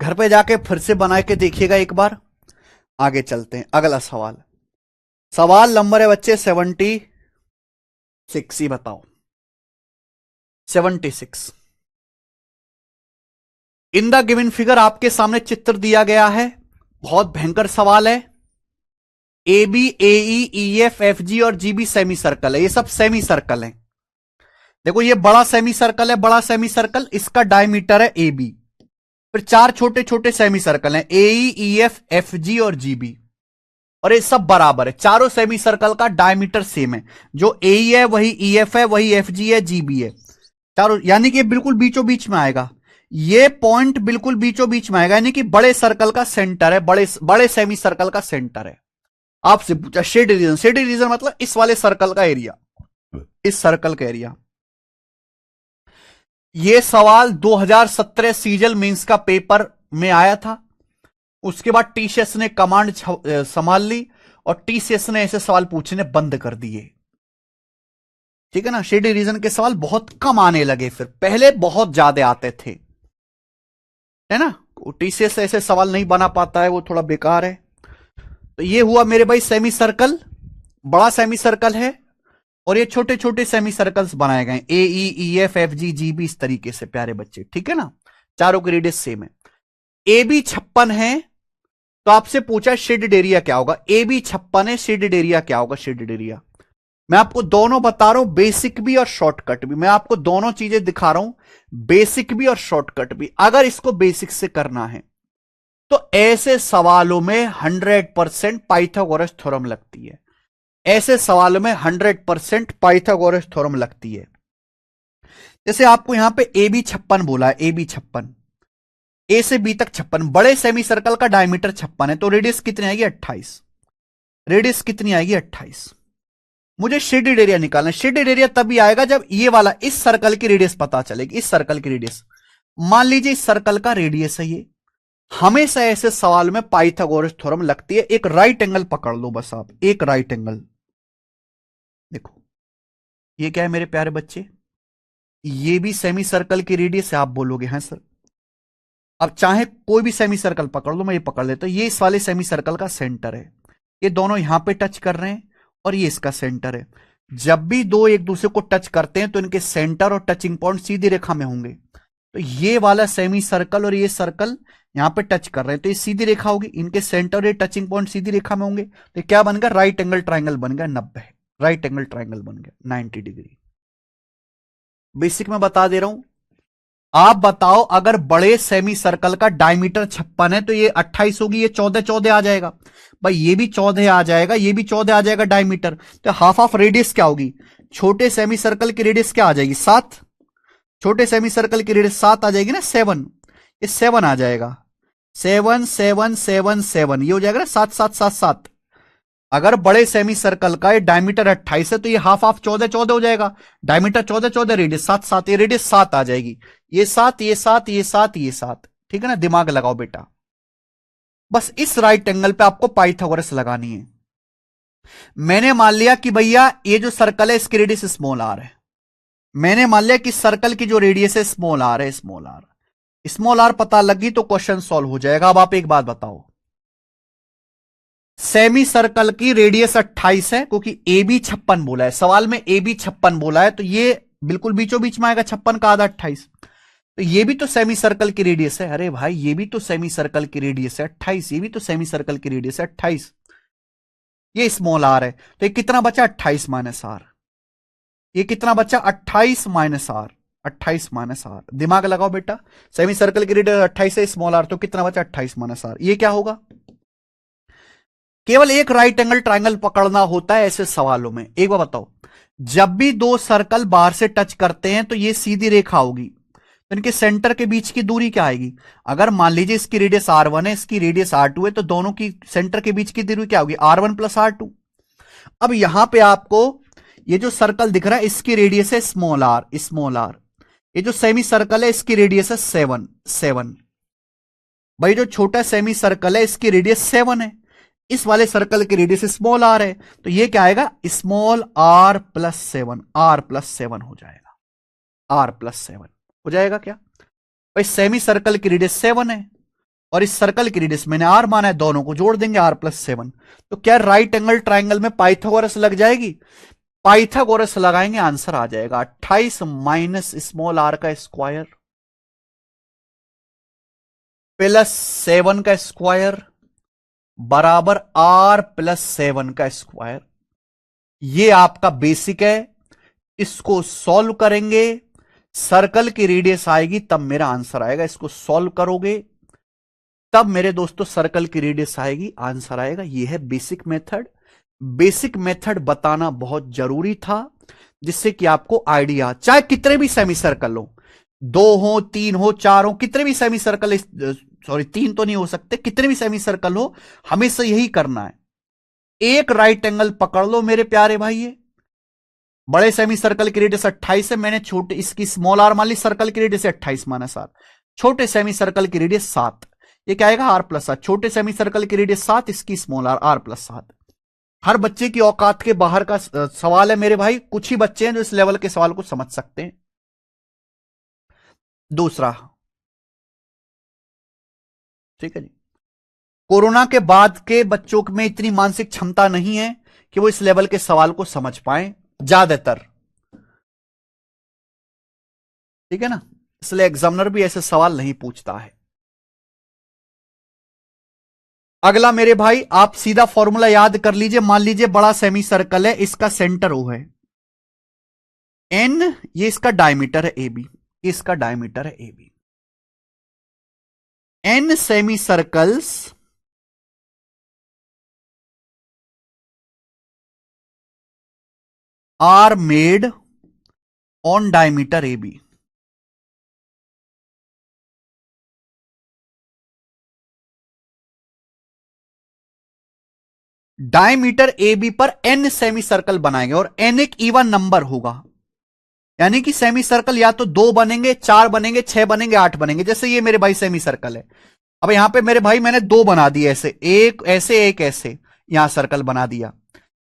घर पे जाके फिर से बना के देखिएगा एक बार। आगे चलते हैं, अगला सवाल, सवाल नंबर है बच्चे 76, ही बताओ 76। इन द गिवन फिगर, आपके सामने चित्र दिया गया है, बहुत भयंकर सवाल है। A B A E F F G और जी बी सेमी सर्कल है, ये सब सेमी सर्कल है। देखो ये बड़ा सेमी सर्कल है, बड़ा सेमी सर्कल, इसका डायमीटर है ए बी, फिर चार छोटे छोटे सेमी सर्कल हैं ए ई एफ एफ जी और जी बी, और ये सब बराबर है, चारों सेमी सर्कल का डायमीटर सेम है, जो ए है वही ई एफ है, वही एफ जी है, जी बी है, चारों, यानी कि बिल्कुल बीचों बीच में आएगा, ये पॉइंट बिल्कुल बीचों बीच में आएगा, यानी कि बड़े सर्कल का सेंटर है, बड़े सेमी सर्कल का सेंटर है। आपसे पूछा शेड रीजन, शेड रीजन मतलब इस वाले सर्कल का एरिया, इस सर्कल का एरिया। ये सवाल 2017 सीजल मेंस का पेपर में आया था, उसके बाद टीसीएस ने कमांड संभाल ली और टीसीएस ने ऐसे सवाल पूछने बंद कर दिए, ठीक है ना। शेडी रीजन के सवाल बहुत कम आने लगे, फिर पहले बहुत ज्यादा आते थे, है ना। टीसीएस ऐसे सवाल नहीं बना पाता है, वो थोड़ा बेकार है। तो ये हुआ मेरे भाई सेमी सर्कल, बड़ा सेमी सर्कल है, और ये छोटे छोटे सेमी सर्कल्स बनाए गए A E F F G G B, इस तरीके से प्यारे बच्चे, ठीक है ना, चारों की रेडियस सेम है। ए बी 56 है, तो आपसे पूछा शेडेड एरिया क्या होगा, ए बी 56 है, शेडेड एरिया क्या होगा, शेडेड एरिया। मैं आपको दोनों बता रहा हूं, बेसिक भी और शॉर्टकट भी, मैं आपको दोनों चीजें दिखा रहा हूं, बेसिक भी और शॉर्टकट भी। अगर इसको बेसिक से करना है तो ऐसे सवालों में 100% पाइथागोरस थ्योरम लगती है, ऐसे सवालों में 100% पाइथागोरस थ्योरम लगती है। जैसे आपको यहां पे ए बी 56 बोला है, ए बी 56, ए से बी तक 56, बड़े सेमी सर्कल का डायमीटर 56 है, तो रेडियस कितनी आएगी 28, रेडियस कितनी आएगी 28। मुझे शेडेड एरिया निकालना है, शेडेड एरिया तभी आएगा जब ये वाला इस सर्कल की रेडियस पता चलेगी, इस सर्कल की रेडियस, मान लीजिए इस सर्कल का रेडियस है ये। हमेशा ऐसे सवाल में पाइथागोरस थ्योरम लगती है। एक राइट एंगल पकड़ लो बस आप, एक राइट एंगल, देखो ये क्या है मेरे प्यारे बच्चे, ये भी सेमी सर्कल की रेडियस है। आप बोलोगे हैं सर, अब चाहे कोई भी सेमी सर्कल पकड़ लो, मैं ये पकड़ लेता हूं, ये इस वाले सेमी सर्कल का सेंटर है, ये दोनों यहां पे टच कर रहे हैं और ये इसका सेंटर है। जब भी दो एक दूसरे को टच करते हैं तो इनके सेंटर और टचिंग पॉइंट सीधी रेखा में होंगे, तो ये वाला सेमी सर्कल और ये सर्कल यहां पे टच कर रहे हैं, तो ये सीधी रेखा होगी, इनके सेंटर और ये टचिंग पॉइंट सीधी रेखा में होंगे, तो क्या बन गया, राइट एंगल ट्राइंगल बन गया 90, राइट एंगल ट्राइंगल बन गया 90 डिग्री। बेसिक में बता दे रहा हूं, आप बताओ अगर बड़े सेमी सर्कल का डायमीटर 56 है तो ये 28 होगी, ये 14 14 आ जाएगा भाई, ये भी 14 आ जाएगा, ये भी 14 आ जाएगा डायमीटर, तो हाफ ऑफ रेडियस क्या होगी, छोटे सेमी सर्कल की रेडियस क्या आ जाएगी 7, छोटे सेमी सर्कल की रेडियस 7 आ जाएगी ना, 7, ये 7 आ जाएगा। 7 7 7 7, ये हो जाएगा ना 7 7 7 7। अगर बड़े सेमी सर्कल का ये डायमीटर 28 है तो ये हाफ हाफ 14 14 हो जाएगा। डायमीटर 14 14, रेडियस 7 7, ये रेडियस 7 आ जाएगी। ये 7 ये 7 ये 7 ये 7, ठीक है ना। दिमाग लगाओ बेटा, बस इस राइट एंगल पे आपको पाइथागोरस लगानी है। मैंने मान लिया कि भैया ये जो सर्कल है इसकी रेडियस स्मॉल आर है। मैंने मान लिया कि सर्कल की जो रेडियस है स्मॉल आर है, स्मॉल आर। स्मॉल आर पता लगी तो क्वेश्चन सॉल्व हो जाएगा। अब आप एक बात बताओ, सेमी सर्कल की रेडियस 28 है, क्योंकि ए बी 56 बोला है सवाल में, ए बी 56 बोला है, तो ये बिल्कुल बीचों बीच में आएगा 56 का आधा 28। तो ये भी तो सेमी सर्कल की रेडियस है। अरे भाई ये भी तो सेमी सर्कल की रेडियस है 28, ये भी तो सेमी सर्कल की रेडियस है 28। ये स्मॉल आर है, तो ये कितना बचा 28 माइनस आर। ये कितना बचा 28 माइनस आर, 28 माइनस आर। दिमाग लगाओ बेटा, सेमी सर्कल की रेडियस 28 है, स्मॉल आर, तो कितना बचा 28 माइनस आर। ये क्या होगा? केवल एक राइट एंगल ट्रायंगल पकड़ना होता है ऐसे सवालों में। एक बार बताओ, जब भी दो सर्कल बाहर से टच करते हैं तो ये सीधी रेखा होगी, तो इनके सेंटर के बीच की दूरी क्या आएगी? अगर मान लीजिए इसकी रेडियस R1 है, इसकी रेडियस R2 है, तो दोनों की सेंटर के बीच की दूरी क्या होगी? R1 plus R2। अब यहां पे आपको ये जो सर्कल दिख रहा है इसकी रेडियस है स्मॉल आर, स्मॉल आर। ये जो सेमी सर्कल है इसकी रेडियस है 7 7। भाई जो छोटा सेमी सर्कल है इसकी रेडियस 7 है, इस वाले सर्कल की रेडियस स्मॉल आर है, तो ये क्या आएगा? Small R plus 7, R plus 7 हो जाएगा, आर प्लस 7 हो जाएगा क्या? भाई सेमी सर्कल की रेडियस 7 है और इस सर्कल की रेडियस मैंने आर माना है, दोनों को जोड़ देंगे आर प्लस 7। तो क्या राइट एंगल ट्राइंगल में पाइथागोरस लग जाएगी? पाइथागोरस लगाएंगे, आंसर आ जाएगा 28 माइनस स्मॉल आर का स्क्वायर प्लस 7 का स्क्वायर बराबर आर प्लस 7 का स्क्वायर। ये आपका बेसिक है, इसको सॉल्व करेंगे, सर्कल की रेडियस आएगी तब मेरा आंसर आएगा। इसको सॉल्व करोगे तब मेरे दोस्तों सर्कल की रेडियस आएगी, आंसर आएगा। ये है बेसिक मेथड। बेसिक मेथड बताना बहुत जरूरी था जिससे कि आपको आइडिया, चाहे कितने भी सेमी सर्कल हो, 2 हो 3 हो 4 हो, कितने भी सेमी सर्कल, सॉरी 3 तो नहीं हो सकते, कितने भी सेमी सर्कल हो, हमेशा यही करना है। एक राइट एंगल पकड़ लो मेरे प्यारे भाई। ये बड़े सेमी सर्कल की रेडियस 28 है, मैंने छोटे इसकी स्मॉल आर मान ली, सर्कल की रेडियस 28 माइनस आर। छोटे सेमी सर्कल की रेडियस 7, ये क्या आएगा? R plus 7। छोटे सेमी सर्कल की रेडियस 7, इसकी स्मॉल आर, आर प्लस 7। हर बच्चे की औकात के बाहर का सवाल है मेरे भाई, कुछ ही बच्चे हैं जो इस लेवल के सवाल को समझ सकते हैं। दूसरा, ठीक है जी, कोरोना के बाद के बच्चों में इतनी मानसिक क्षमता नहीं है कि वो इस लेवल के सवाल को समझ पाए ज्यादातर, ठीक है ना, इसलिए एग्जामिनर भी ऐसे सवाल नहीं पूछता है। अगला मेरे भाई, आप सीधा फॉर्मूला याद कर लीजिए। मान लीजिए बड़ा सेमी सर्कल है, इसका सेंटर O है, एन ये इसका डायमीटर है AB, इसका डायमीटर है AB। N semi circles are made on diameter AB। Diameter AB पर एन सेमी सर्कल बनाएंगे और एन एक इवन नंबर होगा, यानी कि सेमी सर्कल या तो 2 बनेंगे, 4 बनेंगे, 6 बनेंगे, 8 बनेंगे। जैसे ये मेरे भाई सेमी सर्कल है, अब यहां पे मेरे भाई मैंने 2 बना दिए, ऐसे एक ऐसे एक ऐसे, यहां सर्कल बना दिया।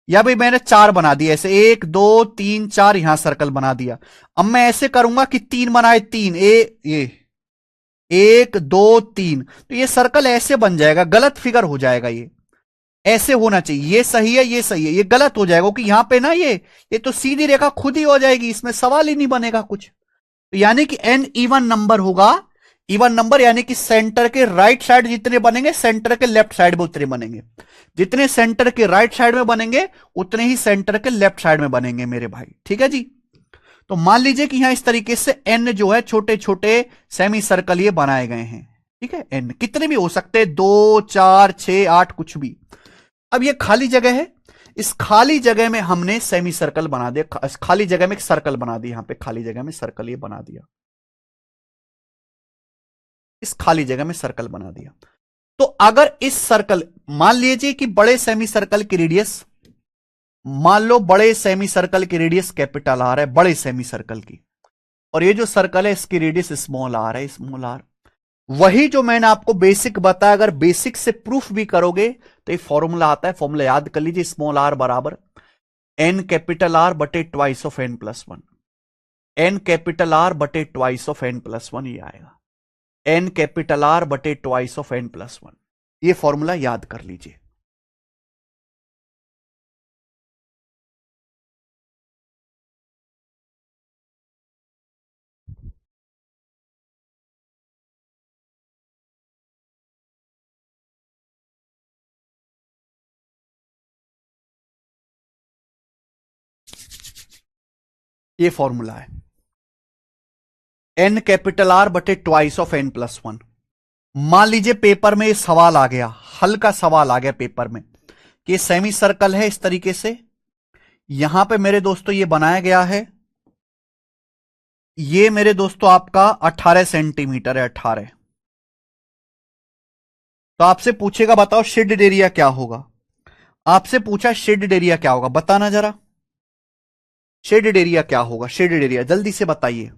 या भाई मैंने 4 बना दिए, ऐसे 1 2 3 4, यहां सर्कल बना दिया। अब मैं ऐसे करूंगा कि 3 बनाए, 3 ये 1 2 3, तो ये सर्कल ऐसे बन जाएगा, गलत फिगर हो जाएगा। ये ऐसे होना चाहिए, ये सही है ये सही है, ये गलत हो जाएगा कि यहां पे ना ये तो सीधी रेखा खुद ही हो जाएगी, इसमें सवाल ही नहीं बनेगा कुछ। तो यानी कि एन इवन नंबर होगा। इवन नंबर यानी कि सेंटर के राइट साइड जितने बनेंगे सेंटर के लेफ्ट साइड में उतने बनेंगे, जितने सेंटर के राइट साइड में बनेंगे उतने ही सेंटर के लेफ्ट साइड में बनेंगे मेरे भाई, ठीक है जी। तो मान लीजिए कि यहां इस तरीके से एन जो है छोटे छोटे सेमी सर्कल ये बनाए गए हैं, ठीक है। एन कितने भी हो सकते हैं, 2 4 6 8 कुछ भी। अब ये खाली जगह है, इस खाली जगह में हमने सेमी सर्कल बना दिया, इस खाली जगह में एक सर्कल बना दिया, यहां पे खाली जगह में सर्कल ये बना दिया, इस खाली जगह में सर्कल बना दिया। तो अगर इस सर्कल, मान लीजिए कि बड़े सेमी सर्कल की रेडियस, मान लो बड़े सेमी सर्कल की रेडियस कैपिटल आर है, बड़े सेमी सर्कल की, और ये जो सर्कल है इसकी रेडियस स्मॉल आर है, स्मॉल आर। वही जो मैंने आपको बेसिक बताया, अगर बेसिक से प्रूफ भी करोगे तो ये फॉर्मूला आता है, फॉर्मूला याद कर लीजिए, स्मॉल आर बराबर एन कैपिटल आर बटे twice of N plus one, n capital R बटे twice of N plus one, ये आएगा एन कैपिटल आर बटे twice of N plus one. ये फॉर्मूला याद कर लीजिए। ये फॉर्मूला है एन कैपिटल आर बटे twice of N plus one. मान लीजिए पेपर में सवाल आ गया, हल्का सवाल आ गया पेपर में कि सेमी सर्कल है इस तरीके से, यहां पे मेरे दोस्तों ये बनाया गया है, ये मेरे दोस्तों आपका 18 सेंटीमीटर है, 18। तो आपसे पूछेगा बताओ शेडेड एरिया क्या होगा, आपसे पूछा शेडेड एरिया क्या होगा, बताना जरा शेडेड एरिया क्या होगा, शेडेड एरिया जल्दी से बताइए।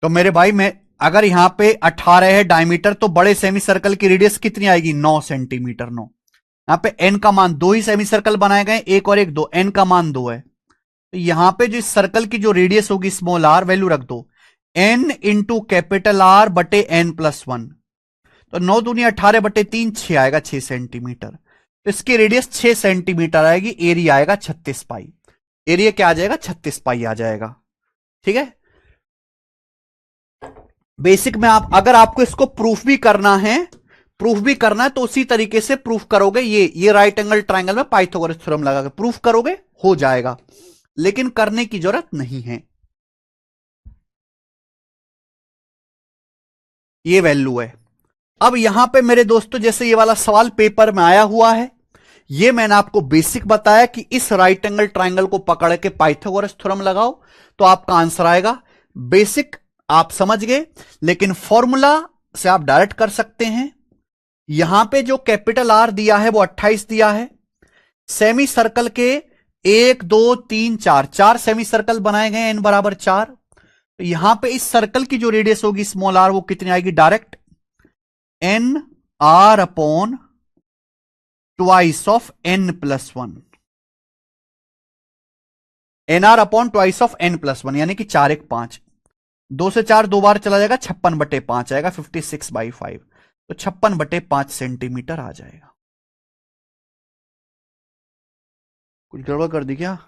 तो मेरे भाई मैं, अगर यहां पे 18 है डायमीटर, तो बड़े सेमी सर्कल की रेडियस कितनी आएगी, 9 सेंटीमीटर, 9। यहां पे एन का मान, दो ही सेमी सर्कल बनाए गए, एक और एक, दो, एन का मान 2 है। तो यहां पे जो इस सर्कल की जो रेडियस होगी स्मॉल आर, वैल्यू रख दो एन इंटू कैपिटल आर बटे एन प्लस वन। तो 9 दूनी 18 बटे 3, 6 आएगा, 6 सेंटीमीटर। तो इसकी रेडियस 6 सेंटीमीटर आएगी, एरिया आएगा 36 पाई। एरिया क्या आ जाएगा, 36 पाई आ जाएगा। ठीक है, बेसिक में आप, अगर आपको इसको प्रूफ भी करना है, प्रूफ भी करना है तो उसी तरीके से प्रूफ करोगे। ये राइट एंगल ट्रायंगल में पाइथागोरस थ्योरम लगा के प्रूफ करोगे, हो जाएगा, लेकिन करने की जरूरत नहीं है। ये वैल्यू है। अब यहां पे मेरे दोस्तों जैसे ये वाला सवाल पेपर में आया हुआ है, ये मैंने आपको बेसिक बताया कि इस राइट एंगल ट्रायंगल को पकड़ के पाइथागोरस थ्योरम लगाओ तो आपका आंसर आएगा। बेसिक आप समझ गए, लेकिन फॉर्मूला से आप डायरेक्ट कर सकते हैं। यहां पे जो कैपिटल आर दिया है वो 28 दिया है। सेमी सर्कल के 1 2 3 4, 4 सेमी सर्कल बनाए गए, एन बराबर 4। तो यहां पे इस सर्कल की जो रेडियस होगी स्मॉल आर, वो कितनी आएगी, direct N R upon twice of N plus one, N R upon twice of N plus one, यानी कि 4 1 5, 2 से 4 दो बार चला जाएगा, 56 बटे 5 आएगा, 56/5। तो 56 बटे 5 सेंटीमीटर आ जाएगा। कुछ गड़बड़ कर दी क्या,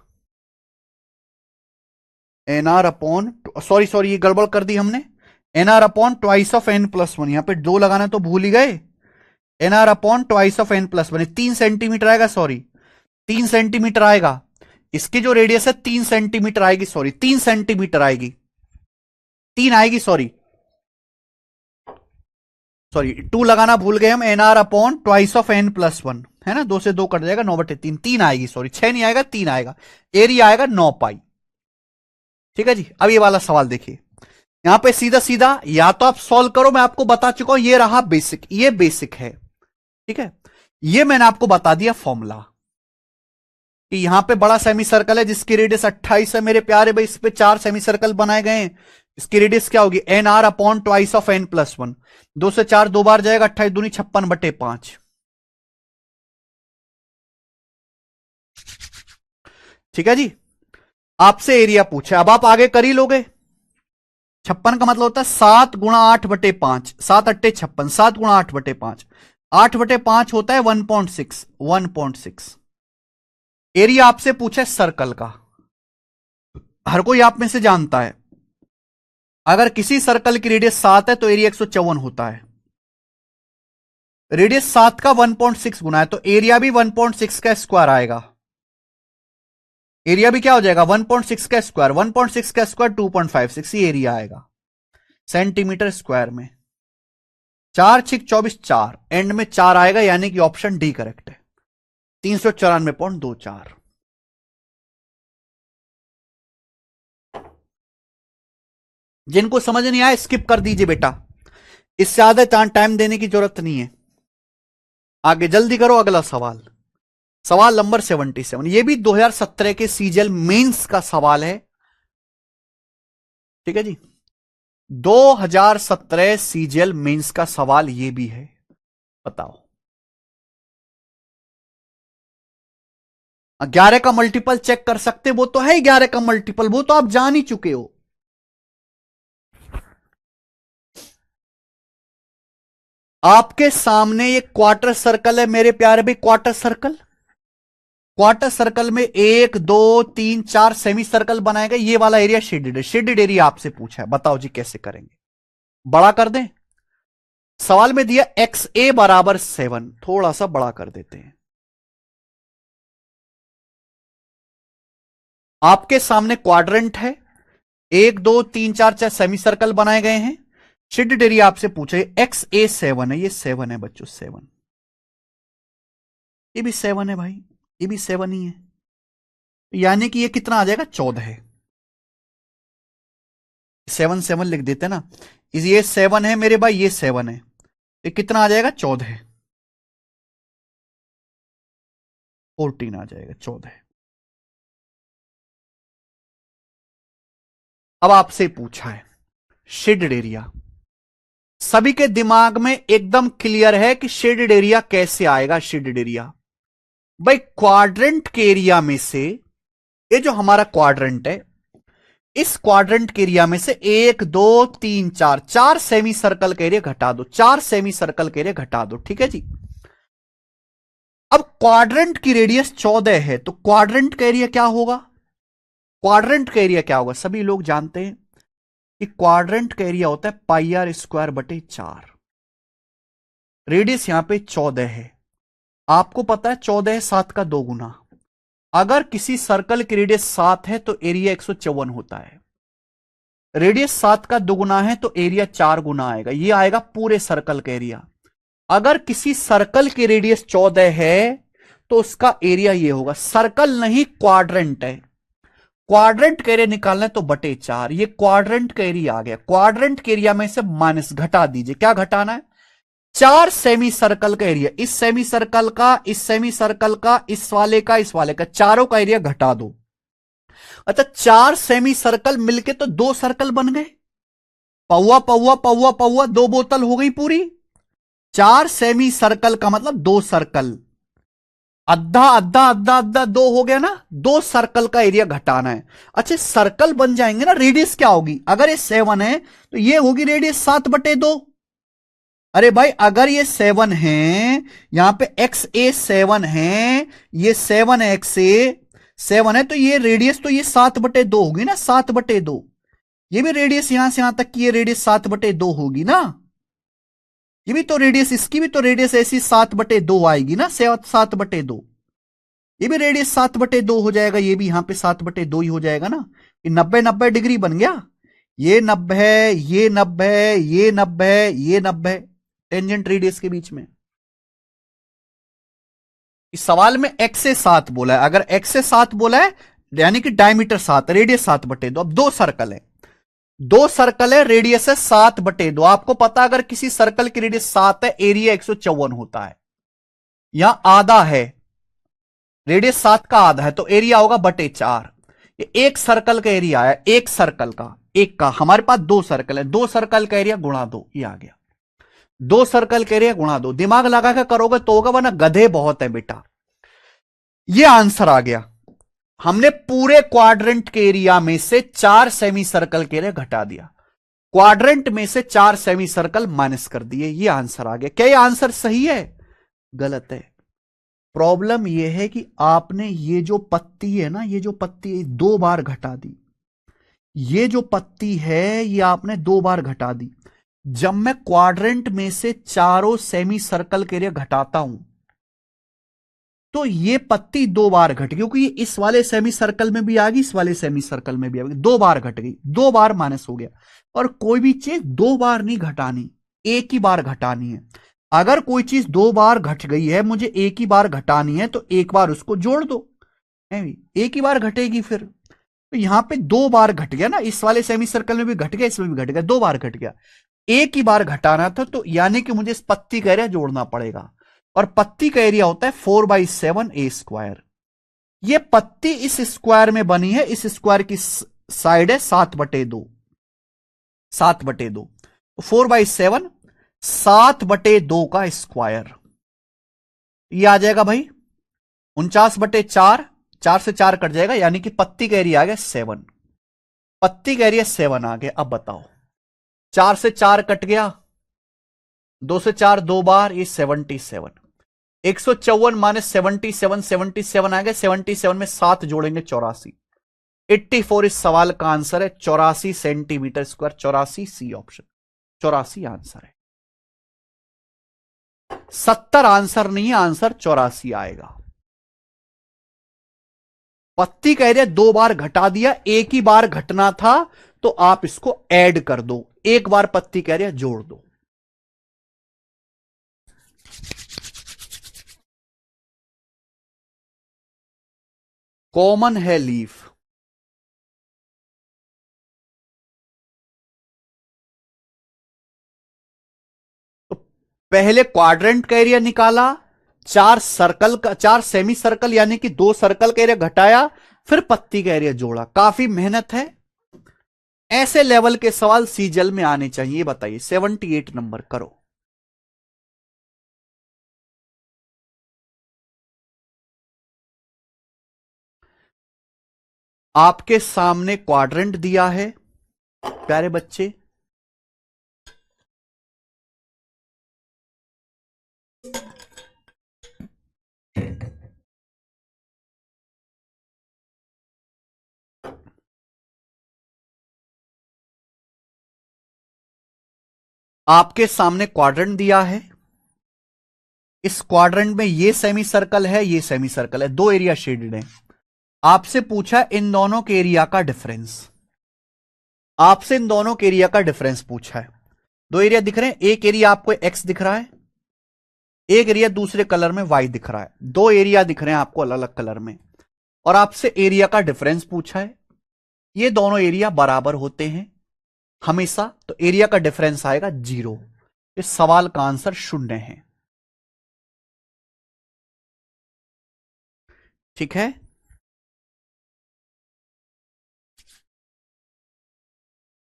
एन आर अपॉन, सॉरी ये गड़बड़ कर दी हमने, N R upon twice of N plus one, यहां पे 2 लगाना तो भूल ही गए। N R upon twice of N plus one, 3 centimetre आएगा, सॉरी 3 सेंटीमीटर आएगा। इसकी जो रेडियस है 3 सेंटीमीटर आएगी, सॉरी 3 सेंटीमीटर आएगी, 3 आएगी, सॉरी 2 लगाना भूल गए हम। N R upon twice of N plus one है ना, 2 से 2 कट जाएगा, 9 बटे 3, 3 आएगी, सॉरी 6 नहीं आएगा, 3 आएगा। एरिया आएगा 9 पाई। ठीक है जी, अब ये वाला सवाल देखिए, यहां पे सीधा सीधा या तो आप सॉल्व करो, मैं आपको बता चुका हूं, ये रहा बेसिक, ये बेसिक है। ठीक है, ये मैंने आपको बता दिया फॉर्मूला। कि यहां पे बड़ा सेमी सर्कल है जिसकी रेडियस 28 है मेरे प्यारे भाई, इस पे 4 सेमी सर्कल बनाए गए हैं, इसकी रेडियस क्या होगी N R upon twice of N plus 1। 2 से 4 दो बार जाएगा, 28 दूनी 56/5। ठीक है जी, आपसे एरिया पूछा, अब आप आगे कर ही लोगे। 56 का मतलब होता है 7 × 8/5, 7 × 8 = 56, 7 × 8/5, 8/5 होता है 1.6, 1.6। एरिया आपसे पूछा है सर्कल का, हर कोई आप में से जानता है अगर किसी सर्कल की रेडियस 7 है तो एरिया 154 होता है। रेडियस 7 का 1.6 गुना है तो एरिया भी 1.6 का स्क्वायर आएगा। एरिया भी क्या हो जाएगा 1.6 का स्क्वायर, 1.6 का स्क्वायर 2.56, ये एरिया आएगा सेंटीमीटर स्क्वायर में। 4 × 6 = 24, 4 एंड में 4 आएगा, यानी कि ऑप्शन डी करेक्ट है, 394.24। जिनको समझ नहीं आया स्किप कर दीजिए बेटा, इससे ज्यादा टाइम देने की जरूरत नहीं है। आगे जल्दी करो, अगला सवाल, सवाल नंबर 77। ये भी 2017 के सीजीएल मेंस का सवाल है। ठीक है जी, 2017 सीजीएल मेंस का सवाल ये भी है, बताओ 11 का मल्टीपल चेक कर सकते, वो तो है 11 का मल्टीपल, वो तो आप जान ही चुके हो। आपके सामने ये क्वार्टर सर्कल है मेरे प्यारे भाई, क्वार्टर सर्कल, क्वार्टर सर्कल में 1 2 3 4 सेमी सर्कल बनाए गए, ये वाला एरिया शेडेड है, शेडेड एरिया आपसे पूछा है, बताओ जी कैसे करेंगे। बड़ा कर दें, सवाल में दिया XA = 7, थोड़ा सा बड़ा कर देते हैं। आपके सामने क्वाड्रेंट है, 1 2 3 4 4 सेमी सर्कल बनाए गए हैं, शेडेड एरिया आपसे पूछे XA 7 है, ये 7 है बच्चों, 7, ये भी 7 है भाई, ये भी 7 ही है, यानी कि ये कितना आ जाएगा 14 है, 7 7 लिख देते ना, ये 7 है मेरे भाई, ये 7 है, ये कितना आ जाएगा 14 है, 14 आ जाएगा, 14 है। अब आपसे पूछा है शेडेड एरिया, सभी के दिमाग में एकदम क्लियर है कि शेडेड एरिया कैसे आएगा। शेडेड एरिया भाई क्वाड्रेंट के एरिया में से, ये जो हमारा क्वाड्रेंट है, इस क्वाड्रेंट के एरिया में से 1 2 3 4 4 सेमी सर्कल के एरिया घटा दो, 4 सेमी सर्कल के एरिया घटा दो। ठीक है जी, अब क्वाड्रेंट की रेडियस 14 है तो क्वाड्रेंट का एरिया क्या होगा, क्वाड्रेंट का एरिया क्या होगा, सभी लोग जानते हैं कि क्वाड्रेंट का एरिया होता है πr²/4। रेडियस यहां पे 14 है, आपको पता है 14 है 7 का 2 गुना, अगर किसी सर्कल की रेडियस 7 है तो एरिया 154 होता है, रेडियस 7 का 2 गुना है तो एरिया 4 गुना आएगा, ये आएगा पूरे सर्कल का एरिया। अगर किसी सर्कल की रेडियस 14 है तो उसका एरिया ये होगा, सर्कल नहीं क्वाड्रेंट है, क्वाड्रेंट का एरिया निकालना है तो /4, ये क्वाड्रेंट का एरिया आ गया। क्वाड्रेंट के एरिया में से माइनस घटा दीजिए, क्या घटाना है, 4 सेमी सर्कल का एरिया, इस सेमी सर्कल का, इस सेमी सर्कल का, इस वाले का, इस वाले का, चारों का एरिया घटा दो। अच्छा 4 सेमी सर्कल मिलके तो 2 सर्कल बन गए, पौवा पौवा पौवा पौवा 2 बोतल हो गई पूरी। 4 सेमी सर्कल का मतलब 2 सर्कल, अद्धा अद्धा अद्धा अद्धा 2 हो गया ना, 2 सर्कल का एरिया घटाना है। अच्छा सर्कल बन जाएंगे ना, रेडियस क्या होगी, अगर ये 7 है तो ये होगी रेडियस 7/2। अरे भाई अगर ये 7 है, यहां पे XA 7 है, ये 7 है, XA 7 है, तो ये रेडियस तो ये 7/2 होगी ना, 7/2। ये भी रेडियस यहां से यहां तक की ये रेडियस 7/2 होगी ना, ये भी तो रेडियस, इसकी भी तो रेडियस ऐसी 7/2 आएगी ना, 7/2। ये भी रेडियस 7/2 हो जाएगा, ये भी यहां पे 7/2 ही हो जाएगा ना, ये 90 डिग्री बन गया, ये 90, ये 90, ये 90, ये 90, टेंजेंट रेडियस के बीच में। इस सवाल में x से 7 बोला है, अगर x से 7 बोला है यानी कि डायमीटर 7, रेडियस 7/2। अब 2 सर्कल है, 2 सर्कल है, रेडियस है 7/2। आपको पता अगर किसी सर्कल की रेडियस 7 है, एरिया 154 होता है, यहां आधा है रेडियस 7 का आधा है तो एरिया होगा बटे 4। ये एक सर्कल का एरिया है, एक सर्कल का, एक का। हमारे पास दो सर्कल है, दो सर्कल का एरिया गुणा दो, ये आ गया। दो सर्कल के एरिया गुणा दो, दिमाग लगा के करोगे तो होगा, वरना गधे बहुत है बेटा। ये आंसर आ गया। हमने पूरे क्वाड्रेंट के एरिया में से 4 सेमी सर्कल के एरिया घटा दिया, क्वाड्रेंट में से 4 सेमी सर्कल माइनस कर दिए, ये आंसर आ गया। क्या ये आंसर सही है? गलत है। प्रॉब्लम ये है कि आपने ये जो पत्ती है ना, ये जो पत्ती है 2 बार घटा दी। ये जो पत्ती है ये आपने 2 बार घटा दी। जब मैं क्वाड्रेंट में से चारों सेमी सर्कल के एरिया घटाता हूं तो ये पत्ती 2 बार घट गई, क्योंकि ये इस वाले सेमी सर्कल में भी आ गई, इस वाले सेमी सर्कल में भी आ गई, 2 बार घट गई, 2 बार माइनस हो गया। और कोई भी चीज 2 बार नहीं घटानी, एक ही बार घटानी है। अगर कोई चीज 2 बार घट गई है, मुझे एक ही बार घटानी है, तो एक बार उसको जोड़ दो, एक ही बार घटेगी। फिर तो यहां पे 2 बार घट गया ना, इस वाले सेमी सर्कल में भी घट गया, इसमें भी घट गया, 2 बार घट गया। एक ही बार घटाना था, तो यानी कि मुझे इस पत्ती का एरिया जोड़ना पड़ेगा। और पत्ती का एरिया होता है 4/7 ए स्क्वायर। ये पत्ती इस स्क्वायर में बनी है, इस स्क्वायर की साइड है 7/2, 7/2, 4/7 7/2 का स्क्वायर। ये आ जाएगा भाई 49/4, 4 से 4 कट जाएगा, यानी कि पत्ती का एरिया आ गया 7। पत्ती का एरिया 7 आ गया। अब बताओ, 4 से 4 कट गया, 2 से 4 2 बार, ये 77। 154 माइनस 77, 77 आ गया। 77 में 7 जोड़ेंगे 84। 84 इस सवाल का आंसर है, 84 centimetre square. 84 C option, 84 answer है। 70 आंसर नहीं है, आंसर 84 आएगा। पत्ती का एरिया 2 बार घटा दिया, एक ही बार घटना था, तो आप इसको ऐड कर दो, एक बार पत्ती का एरिया जोड़ दो। कॉमन है लीफ। तो पहले क्वाड्रेंट का एरिया निकाला, 4 सर्कल का, 4 सेमी सर्कल यानी कि 2 सर्कल का एरिया घटाया, फिर पत्ती का एरिया जोड़ा। काफी मेहनत है। ऐसे लेवल के सवाल सीजल में आने चाहिए। बताइए 78 नंबर करो। आपके सामने क्वाड्रेंट दिया है प्यारे बच्चे, आपके सामने क्वाड्रेंट दिया है। इस क्वाड्रेंट में ये सेमी सर्कल है, ये सेमी सर्कल है, 2 एरिया शेडेड है। आपसे पूछा इन दोनों के एरिया का डिफरेंस, आपसे इन दोनों के एरिया का डिफरेंस पूछा है। 2 एरिया दिख रहे हैं, एक एरिया आपको एक्स दिख रहा है, एक एरिया दूसरे कलर में वाई दिख रहा है। 2 एरिया दिख रहे हैं आपको अलग अलग कलर में, और आपसे एरिया का डिफरेंस पूछा है। ये दोनों एरिया बराबर होते हैं हमेशा, तो एरिया का डिफरेंस आएगा 0। इस सवाल का आंसर 0 है। ठीक है,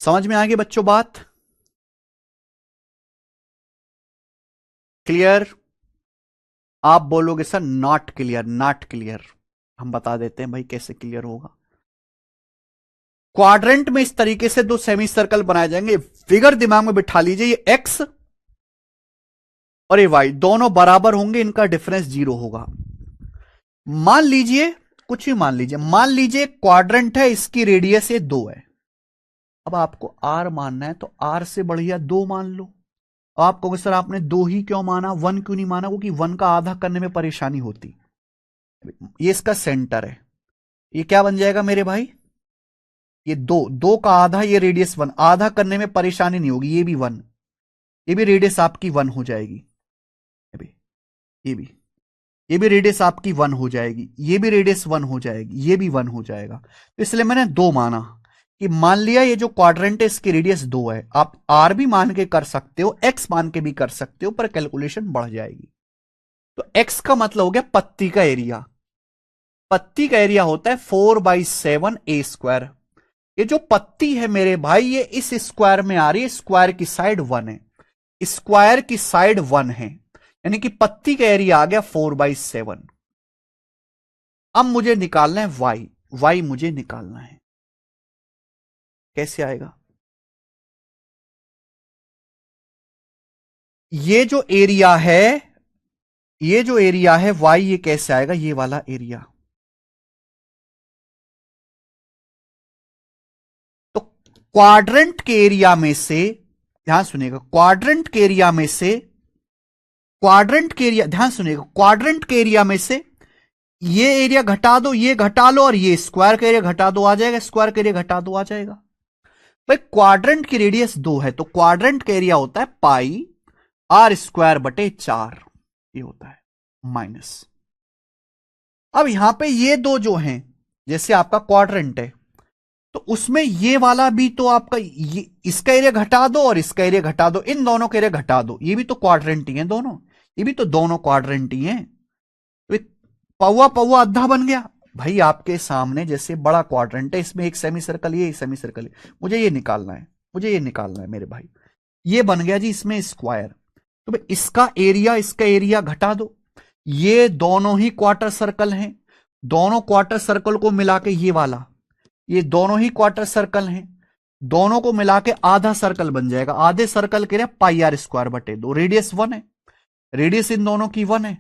समझ में आ गई बच्चों बात? क्लियर? आप बोलोगे sir not clear, not clear. हम बता देते हैं भाई कैसे क्लियर होगा। क्वाड्रेंट में इस तरीके से 2 सेमी सर्कल बनाए जाएंगे। फिगर दिमाग में बिठा लीजिए, ये एक्स और ये वाई दोनों बराबर होंगे, इनका डिफरेंस 0 होगा। मान लीजिए, कुछ भी मान लीजिए क्वाड्रेंट है, इसकी रेडियस ये 2 है। अब आपको आर मानना है तो आर से बढ़िया 2 मान लो। आप कहोगे सर आपने 2 ही क्यों माना, 1 क्यों नहीं माना? क्योंकि 1 का आधा करने में परेशानी होती। ये इसका सेंटर है, ये क्या बन जाएगा मेरे भाई? ये 2 का आधा, ये रेडियस 1, आधा करने में परेशानी नहीं होगी। ये भी 1, ये भी रेडियस आपकी 1 हो जाएगी। ये भी ये भी रेडियस आपकी 1 हो जाएगी, ये भी रेडियस 1 हो जाएगी, ये भी 1 हो जाएगा। तो इसलिए मैंने 2 माना कि मान लिया ये जो क्वाड्रेंट है इसकी रेडियस 2 है। आप आर भी मान के कर सकते हो, एक्स मान के भी कर सकते हो, पर कैलकुलेशन बढ़ जाएगी। तो एक्स का मतलब हो गया पत्ती का एरिया, पत्ती का एरिया होता है 4/7 a²। ये जो पत्ती है मेरे भाई, ये इस स्क्वायर में आ रही है, स्क्वायर की साइड 1 है, स्क्वायर की साइड 1 है, यानी कि पत्ती का एरिया आ गया 4/7। अब मुझे निकालना है वाई, वाई मुझे निकालना है, कैसे आएगा? ये जो एरिया है, ये जो एरिया है वाई, ये कैसे आएगा? ये वाला एरिया। तो क्वाड्रेंट के एरिया में से, ध्यान सुनिएगा, क्वाड्रेंट के एरिया में से, क्वाड्रेंट के एरिया, ध्यान सुनिएगा, क्वाड्रेंट के एरिया में से ये एरिया घटा दो, ये घटा लो, और ये स्क्वायर का एरिया घटा दो, आ जाएगा, स्क्वायर का एरिया घटा दो, आ जाएगा। भाई क्वाड्रेंट की रेडियस 2 है, तो क्वाड्रेंट का एरिया होता है πr²/4, ये होता है माइनस। अब यहां पे ये दो जो हैं, जैसे आपका क्वाड्रेंट है, तो उसमें ये वाला भी तो आपका, ये इसका एरिया घटा दो और इसका एरिया घटा दो, इन दोनों का एरिया घटा दो, ये भी तो क्वाड्रेंट ही है दोनों, ये भी तो दोनों क्वाड्रेंट ही हैं। तो पौवा पौवा अद्धा बन गया। भाई आपके सामने जैसे बड़ा क्वाड्रेंट है, इसमें एक सेमी सर्कल, ये सेमी सर्कल है, मुझे ये निकालना है, मुझे ये निकालना है मेरे भाई। ये बन गया जी इसमें स्क्वायर, तो भाई इसका एरिया घटा दो। ये दोनों ही क्वार्टर सर्कल हैं, दोनों क्वार्टर सर्कल को मिला के ये वाला, ये दोनों ही क्वार्टर सर्कल हैं, दोनों को मिला के आधा सर्कल बन जाएगा। आधे सर्कल के लिए πr²/2, रेडियस 1 है, रेडियस इन दोनों की 1 है,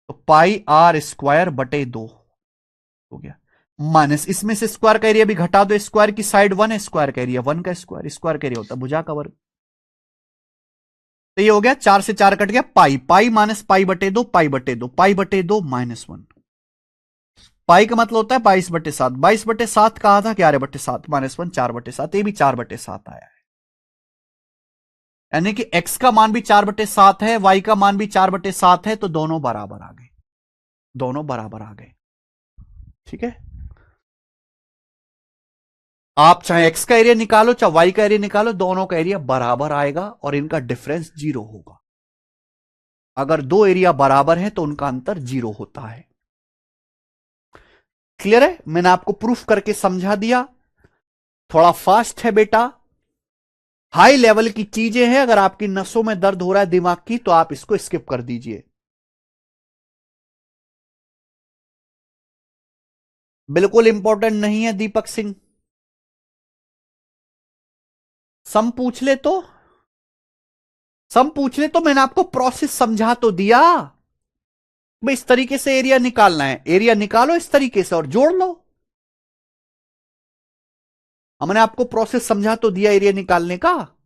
तो πr²/2 हो गया, माइनस इसमें से स्क्वायर का एरिया भी घटा दो, स्क्वायर की साइड 1 है, स्क्वायर का एरिया 1 का स्क्वायर, स्क्वायर का एरिया होता है भुजा का वर्ग। तो ये हो गया, 4 से 4 कट गया, पाई, पाई माइनस π/2, π/2, π/2 -1। पाई का मतलब होता है 22/7, 22/7 का आधा 11/7, -1 4/7, ये भी 4/7 आया है, यानी कि x का मान भी 4/7 है, y का मान भी 4/7 है, तो दोनों बराबर आ गए, दोनों बराबर आ गए। ठीक है, आप चाहे x का एरिया निकालो चाहे y का एरिया निकालो, दोनों का एरिया बराबर आएगा और इनका डिफरेंस 0 होगा। अगर दो एरिया बराबर है तो उनका अंतर 0 होता है। क्लियर है? मैंने आपको प्रूफ करके समझा दिया। थोड़ा फास्ट है बेटा, हाई लेवल की चीजें हैं, अगर आपकी नसों में दर्द हो रहा है दिमाग की, तो आप इसको स्किप कर दीजिए। बिल्कुल इंपॉर्टेंट नहीं है दीपक सिंह। सम पूछ ले तो, सम पूछ ले तो मैंने आपको प्रोसेस समझा तो दिया। भाई इस तरीके से एरिया निकालना है, एरिया निकालो इस तरीके से और जोड़ लो। हमने आपको प्रोसेस समझा तो दिया एरिया निकालने का।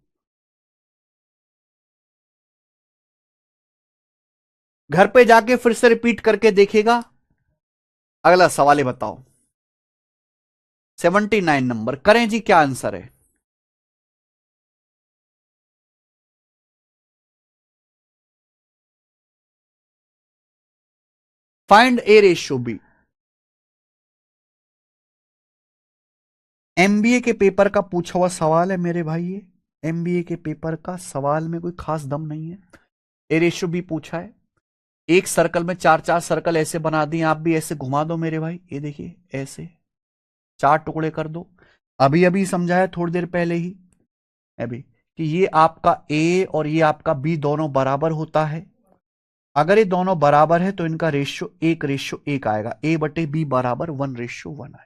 घर पे जाके फिर से रिपीट करके देखेगा। अगला सवाल है, बताओ 79 नंबर, करें जी, क्या आंसर है? Find A ratio B. MBA के पेपर का पूछा हुआ सवाल है मेरे भाई, ये एमबीए के पेपर का सवाल में कोई खास दम नहीं है। ए रेशियो बी पूछा है, एक सर्कल में चार चार सर्कल ऐसे बना दिए, आप भी ऐसे घुमा दो मेरे भाई, ये देखिए ऐसे 4 टुकड़े कर दो। अभी अभी समझाया थोड़ी देर पहले ही अभी, कि ये आपका ए और ये आपका बी दोनों बराबर होता है। अगर ये दोनों बराबर है तो इनका रेशियो 1:1 आएगा, A/B बराबर 1:1 आएगा।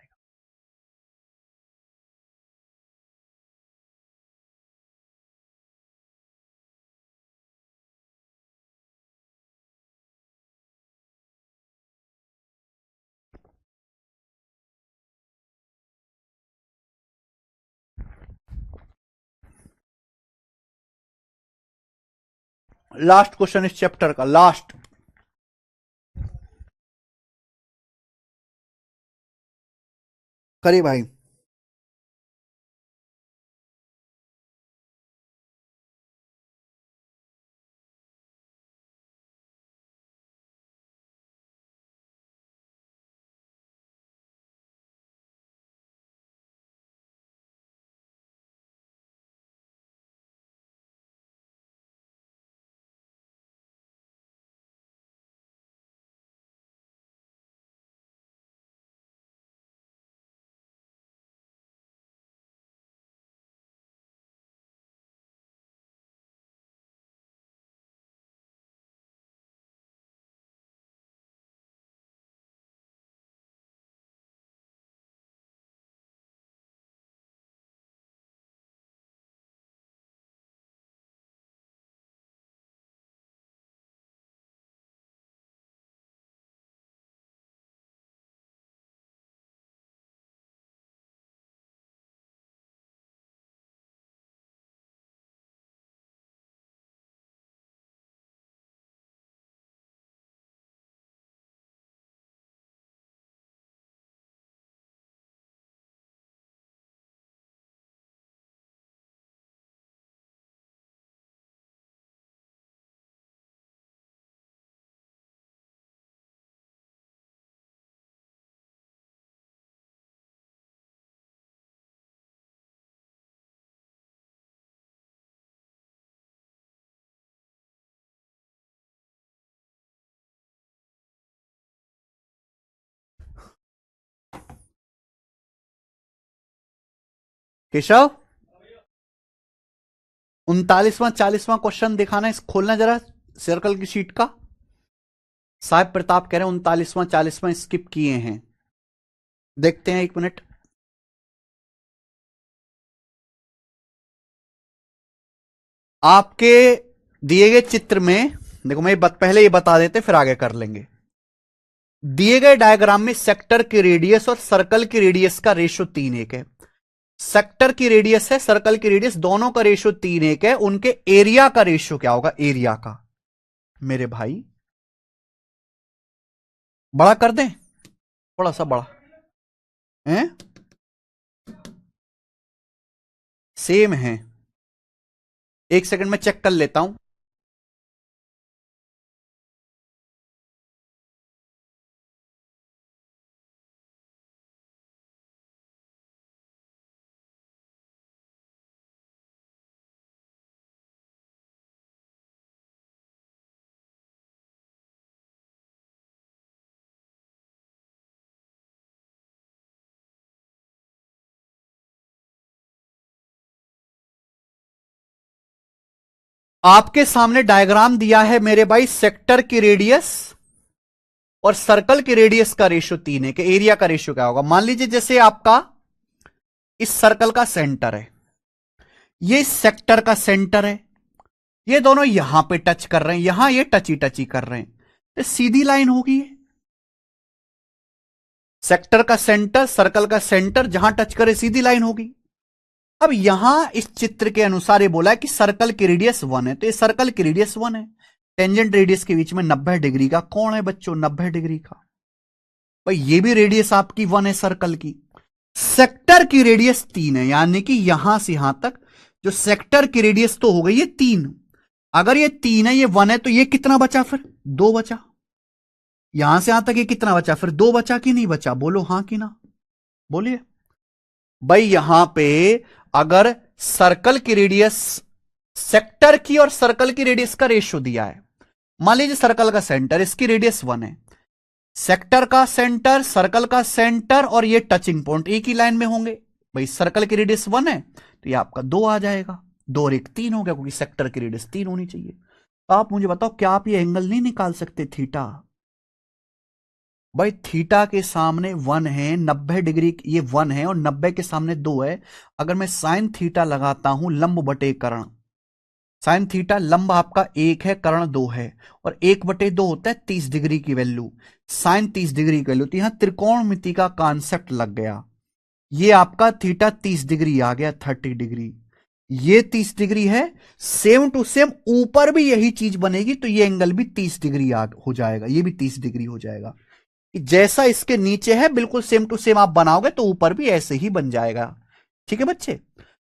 लास्ट क्वेश्चन इस चैप्टर का, लास्ट। करिए भाई। केशव 39वां 40वां क्वेश्चन दिखाना, इस खोलना जरा सर्कल की शीट का। साहब प्रताप कह रहे हैं 39वां 40वां स्किप किए हैं। देखते हैं, 1 मिनट। आपके दिए गए चित्र में देखो, मैं पहले ये बता देते फिर आगे कर लेंगे। दिए गए डायग्राम में सेक्टर की रेडियस और सर्कल की रेडियस का रेशियो 3:1 है। सेक्टर की रेडियस है, सर्कल की रेडियस, दोनों का रेशियो 3:1 है। उनके एरिया का रेशियो क्या होगा? एरिया का मेरे भाई बड़ा कर दें, थोड़ा सा बड़ा है, सेम है। 1 सेकंड में चेक कर लेता हूं। आपके सामने डायग्राम दिया है मेरे भाई, सेक्टर की रेडियस और सर्कल की रेडियस का रेशियो 3 है कि एरिया का रेशियो क्या होगा। मान लीजिए जैसे आपका इस सर्कल का सेंटर है, ये इस सेक्टर का सेंटर है, ये दोनों यहां पे टच कर रहे हैं, यहां ये टची टची कर रहे हैं, तो सीधी लाइन होगी। सेक्टर का सेंटर, सर्कल का सेंटर, जहां टच करे सीधी लाइन होगी। अब यहां इस चित्र के अनुसार ये बोला है कि सर्कल की रेडियस 1 है, तो ये सर्कल की रेडियस 1 है। टेंजेंट रेडियस के बीच में 90 डिग्री का कोण है बच्चों, 90 डिग्री का। भाई ये भी रेडियस आपकी 1 है सर्कल की। सेक्टर की रेडियस 3 है, यानी कि यहां से यहां तक जो सेक्टर की रेडियस तो हो गई ये 3। अगर ये 3 है, ये 1 है, तो ये कितना बचा? फिर 2 बचा। यहां से यहां तक ये कितना बचा? फिर 2 बचा कि नहीं बचा? बोलो हाँ कि ना, बोलिए भाई। यहां पे अगर सर्कल की रेडियस, सेक्टर की और सर्कल की रेडियस का रेशियो दिया है, मान लीजिए सर्कल का सेंटर, इसकी रेडियस 1 है, सेक्टर का सेंटर, सर्कल का सेंटर और ये टचिंग पॉइंट एक ही लाइन में होंगे। भाई सर्कल की रेडियस 1 है तो ये आपका 2 आ जाएगा, 2 और 1 3 हो गया, क्योंकि सेक्टर की रेडियस 3 होनी चाहिए। तो आप मुझे बताओ, क्या आप ये एंगल नहीं निकाल सकते थीटा? भाई थीटा के सामने 1 है, 90 डिग्री ये 1 है और 90 के सामने 2 है। अगर मैं साइन थीटा लगाता हूं लंब बटे कर्ण, साइन थीटा लंब आपका 1 है, कर्ण 2 है, और 1/2 होता है 30 डिग्री की वैल्यू, साइन 30 डिग्री की वैल्यू। तो यहां त्रिकोणमिति का कॉन्सेप्ट लग गया। ये आपका थीटा 30 डिग्री आ गया, 30 डिग्री, ये 30 डिग्री है। सेम टू सेम ऊपर भी यही चीज बनेगी, तो ये एंगल भी 30 डिग्री हो जाएगा, ये भी 30 डिग्री हो जाएगा। जैसा इसके नीचे है बिल्कुल सेम टू सेम आप बनाओगे तो ऊपर भी ऐसे ही बन जाएगा। ठीक है बच्चे,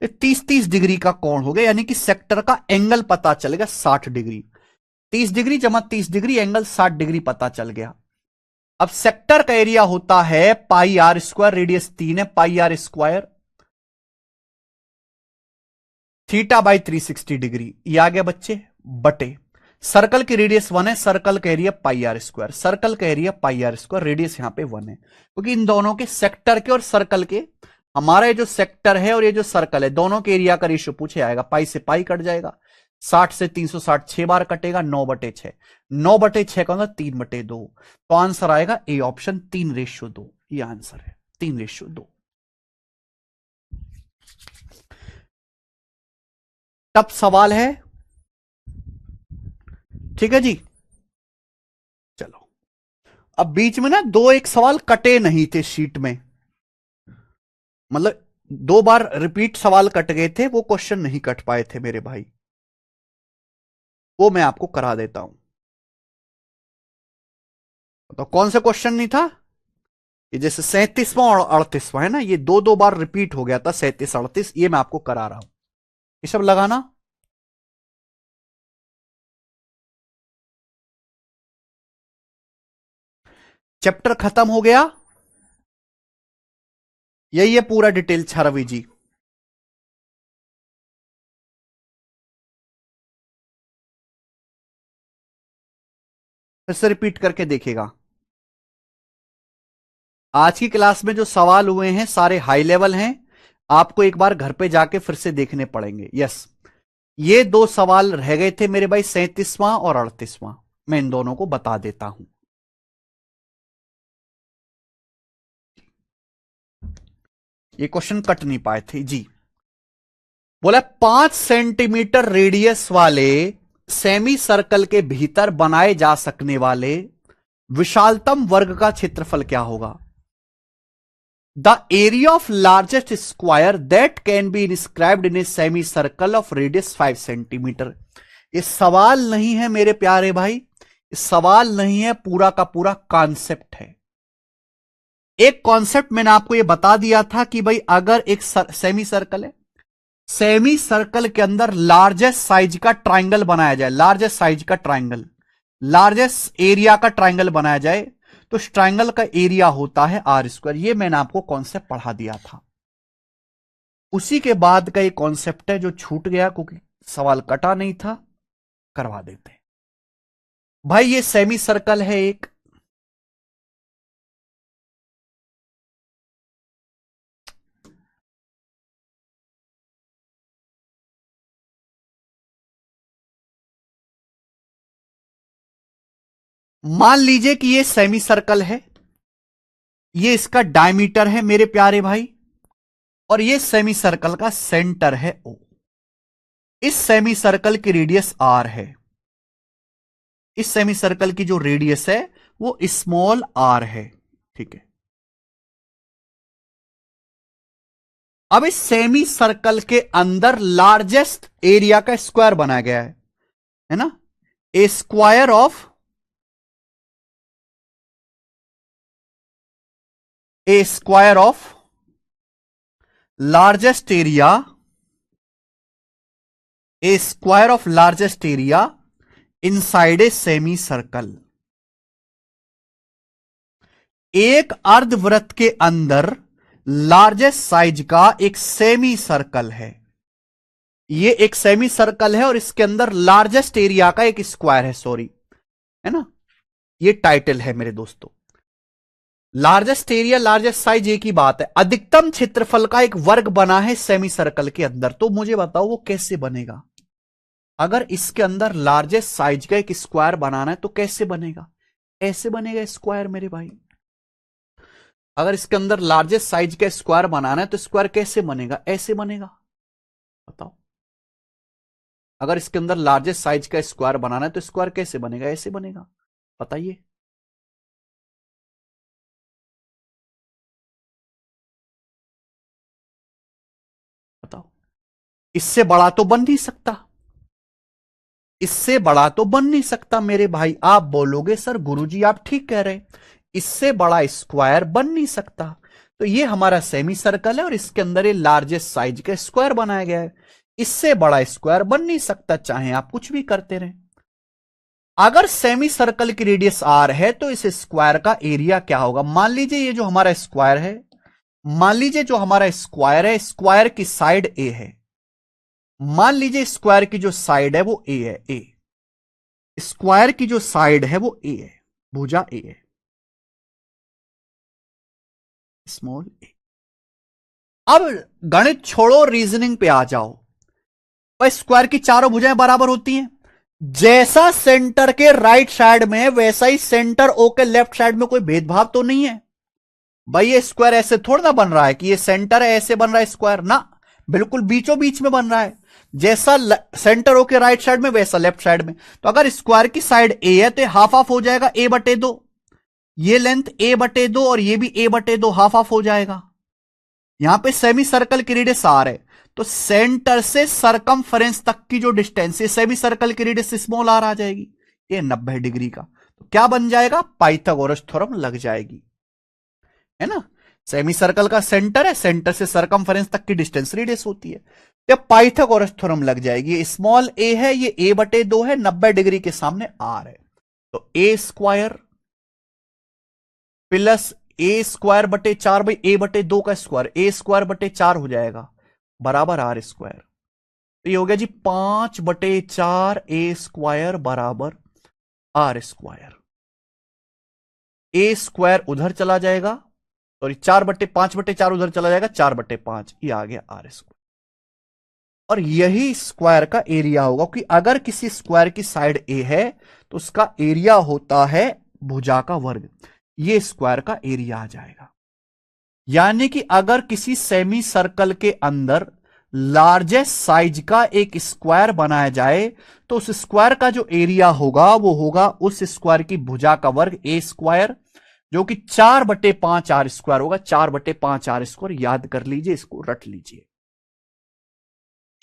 30-30 डिग्री का कोण हो गया, यानी कि सेक्टर का एंगल पता चलेगा 60 डिग्री। 30 डिग्री जमा 30 डिग्री, एंगल 60 डिग्री पता चल गया। अब सेक्टर का एरिया होता है पाई आर स्क्वायर, रेडियस 3 है, pi r square theta by 360 degree, ये आ गया बच्चे, बटे सर्कल की रेडियस 1 है, सर्कल का area pi r square, circle का area pi r square, radius यहां पे 1 है, क्योंकि इन दोनों के सेक्टर के और सर्कल के, हमारा ये जो सेक्टर है और ये जो सर्कल है, दोनों के एरिया का रेशियो पूछे आएगा। पाई से पाई कट जाएगा, 60 से 360 6 बार कटेगा, 9/6, 9/6 का मतलब 3/2, तो आंसर आएगा ए ऑप्शन, 3:2। ये आंसर है, 3:2। तब सवाल है, ठीक है जी। चलो, अब बीच में ना 2-1 सवाल कटे नहीं थे शीट में, मतलब 2 बार रिपीट सवाल कट गए थे, वो क्वेश्चन नहीं कट पाए थे मेरे भाई, वो मैं आपको करा देता हूं। तो कौन सा क्वेश्चन नहीं था? ये जैसे 37वां और 38वां है ना, ये 2-2 बार रिपीट हो गया था, 37-38, ये मैं आपको करा रहा हूं। ये सब लगाना। चैप्टर खत्म हो गया, यही है पूरा डिटेल 6 जी। फिर से रिपीट करके देखेगा। आज की क्लास में जो सवाल हुए हैं सारे हाई लेवल हैं, आपको एक बार घर पे जाके फिर से देखने पड़ेंगे। यस, ये दो सवाल रह गए थे मेरे भाई, 37वां और 38वां। मैं इन दोनों को बता देता हूं। ये क्वेश्चन कट नहीं पाए थे जी। बोला 5 सेंटीमीटर रेडियस वाले सेमी सर्कल के भीतर बनाए जा सकने वाले विशालतम वर्ग का क्षेत्रफल क्या होगा? The area of largest square that can be inscribed in A semi circle of radius 5 centimetre. ये सवाल नहीं है मेरे प्यारे भाई, ये सवाल नहीं है, पूरा का पूरा कॉन्सेप्ट है। एक कॉन्सेप्ट मैंने आपको ये बता दिया था कि भाई अगर एक सेमी सर्कल है, सेमी सर्कल के अंदर लार्जेस्ट साइज का ट्राइंगल बनाया जाए, लार्जेस्ट साइज का ट्राइंगल, लार्जेस्ट एरिया का ट्राइंगल बनाया जाए, तो उस ट्राइंगल का एरिया होता है आर स्क्वायर। ये मैंने आपको कॉन्सेप्ट पढ़ा दिया था। उसी के बाद का एक कॉन्सेप्ट है जो छूट गया क्योंकि सवाल कटा नहीं था, करवा देते हैं भाई। ये सेमी सर्कल है एक, मान लीजिए कि ये सेमी सर्कल है, ये इसका डायमीटर है मेरे प्यारे भाई, और ये सेमी सर्कल का सेंटर है ओ। इस सेमी सर्कल की रेडियस आर है, इस सेमी सर्कल की जो रेडियस है वो स्मॉल आर है, ठीक है। अब इस सेमी सर्कल के अंदर लार्जेस्ट एरिया का स्क्वायर बनाया गया है ना? A square of largest area, a square of largest area inside a semi circle. एक अर्धवृत्त के अंदर लार्जेस्ट साइज का एक सेमी सर्कल है, ये एक सेमी सर्कल है और इसके अंदर लार्जेस्ट एरिया का एक स्क्वायर है, सॉरी, है ना? ये टाइटल है मेरे दोस्तों। लार्जेस्ट एरिया लार्जेस्ट साइज एक ही बात है। अधिकतम क्षेत्रफल का एक वर्ग बना है सेमी सर्कल के अंदर, तो मुझे बताओ वो कैसे बनेगा? अगर इसके अंदर लार्जेस्ट साइज का एक स्क्वायर बनाना है तो कैसे बनेगा? ऐसे बनेगा स्क्वायर मेरे भाई। अगर इसके अंदर लार्जेस्ट साइज का स्क्वायर बनाना है तो स्क्वायर कैसे बनेगा? ऐसे बनेगा। बताओ, अगर इसके अंदर लार्जेस्ट साइज का स्क्वायर बनाना है तो स्क्वायर कैसे बनेगा? ऐसे बनेगा। बताइए। बताओ, इससे बड़ा तो बन नहीं सकता, इससे बड़ा तो बन नहीं सकता मेरे भाई। आप बोलोगे सर गुरुजी आप ठीक कह रहे, इससे बड़ा स्क्वायर बन नहीं सकता। तो ये हमारा सेमी सर्कल है और इसके अंदर ये लार्जेस्ट साइज का स्क्वायर बनाया गया है, इससे बड़ा स्क्वायर बन नहीं सकता, चाहे आप कुछ भी करते रहें। अगर सेमी सर्कल की रेडियस आर है तो इस स्क्वायर का एरिया क्या होगा? मान लीजिए ये जो हमारा स्क्वायर है, मान लीजिए जो हमारा स्क्वायर है, स्क्वायर की साइड ए है, मान लीजिए स्क्वायर की जो साइड है वो ए है, ए, स्क्वायर की जो साइड है वो ए है, भुजा ए है, स्मॉल ए। अब गणित छोड़ो, रीजनिंग पे आ जाओ। भाई स्क्वायर की चारों भुजाएं बराबर होती हैं, जैसा सेंटर के राइट साइड में वैसा ही सेंटर ओ के लेफ्ट साइड में कोई भेदभाव तो नहीं है। भाई ये स्क्वायर ऐसे थोड़ा ना बन रहा है कि ये सेंटर है ऐसे बन रहा है स्क्वायर, ना, बिल्कुल बीचों बीच में बन रहा है, जैसा सेंटर हो के राइट साइड में वैसा लेफ्ट साइड में। तो अगर स्क्वायर की साइड ए है तो हाफ ऑफ हो जाएगा ए बटे दो, ये लेंथ ए बटे दो और ये भी ए बटे दो, हाफ ऑफ हो जाएगा। यहां पे सेमी सर्कल की रेडियस आर है, तो सेंटर से सरकमफ्रेंस तक की जो डिस्टेंस है सेमी सर्कल की रेडियस स्मॉल आर आ जाएगी, ये 90 डिग्री का। तो क्या बन जाएगा? पाइथागोरस थ्योरम लग जाएगी, है ना? सेमी सर्कल का सेंटर है, सेंटर से सरकमफ्रेंस तक की डिस्टेंस रेडियस होती है, जब पाइथागोरस थ्योरम लग जाएगी। स्मॉल ए है, ये ए बटे दो है, 90 डिग्री के सामने आर है, तो ए स्क्वायर प्लस ए स्क्वायर बटे 4, भाई ए बटे 2 का स्क्वायर, ए स्क्वायर बटे 4 हो जाएगा, बराबर आर स्क्वायर। तो ये हो गया जी 5/4 ए स्क्वायर बराबर आर स्क्वायर। ए स्क्वायर उधर चला जाएगा सॉरी 4/5/4 उधर चला जाएगा, 4/5 ये आ गया आर स्क्वायर। और यही स्क्वायर का एरिया होगा, क्योंकि अगर किसी स्क्वायर की साइड ए है तो उसका एरिया होता है भुजा का वर्ग, ये स्क्वायर का एरिया आ जाएगा। यानी कि अगर किसी सेमी सर्कल के अंदर लार्जेस्ट साइज का एक स्क्वायर बनाया जाए तो उस स्क्वायर का जो एरिया होगा वो होगा उस स्क्वायर की भुजा का वर्ग ए स्क्वायर, जो कि 4/5 आर स्क्वायर होगा। 4/5 आर स्क्वायर याद कर लीजिए, इसको रट लीजिए।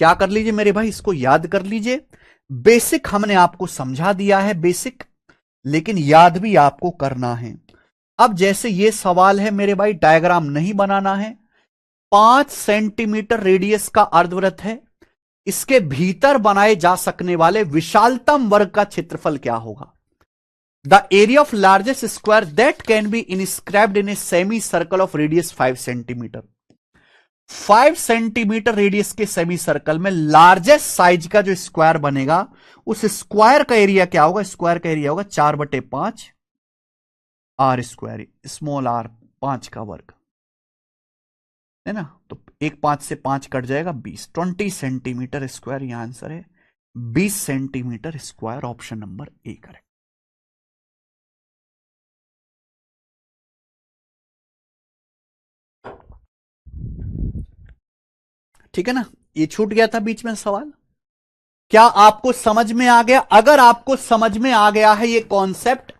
क्या कर लीजिए मेरे भाई, इसको याद कर लीजिए। बेसिक हमने आपको समझा दिया है, बेसिक, लेकिन याद भी आपको करना है। अब जैसे ये सवाल है मेरे भाई, डायग्राम नहीं बनाना है। 5 सेंटीमीटर रेडियस का अर्धवृत्त है, इसके भीतर बनाए जा सकने वाले विशालतम वर्ग का क्षेत्रफल क्या होगा? The area of largest square that can be inscribed in A semi circle of radius 5 centimetre. 5 centimetre radius के सेमी सर्कल में लार्जेस्ट साइज का जो स्क्वायर बनेगा उस स्क्वायर का एरिया क्या होगा? स्क्वायर का एरिया होगा 4/5 आर स्क्वायर, स्मॉल आर 5 का वर्ग, है ना। तो 5 से 5 कट जाएगा 20 सेंटीमीटर स्क्वायर। यह आंसर है 20 centimetre square, option number A correct. ठीक है ना, ये छूट गया था बीच में सवाल। क्या आपको समझ में आ गया? अगर आपको समझ में आ गया है ये कॉन्सेप्ट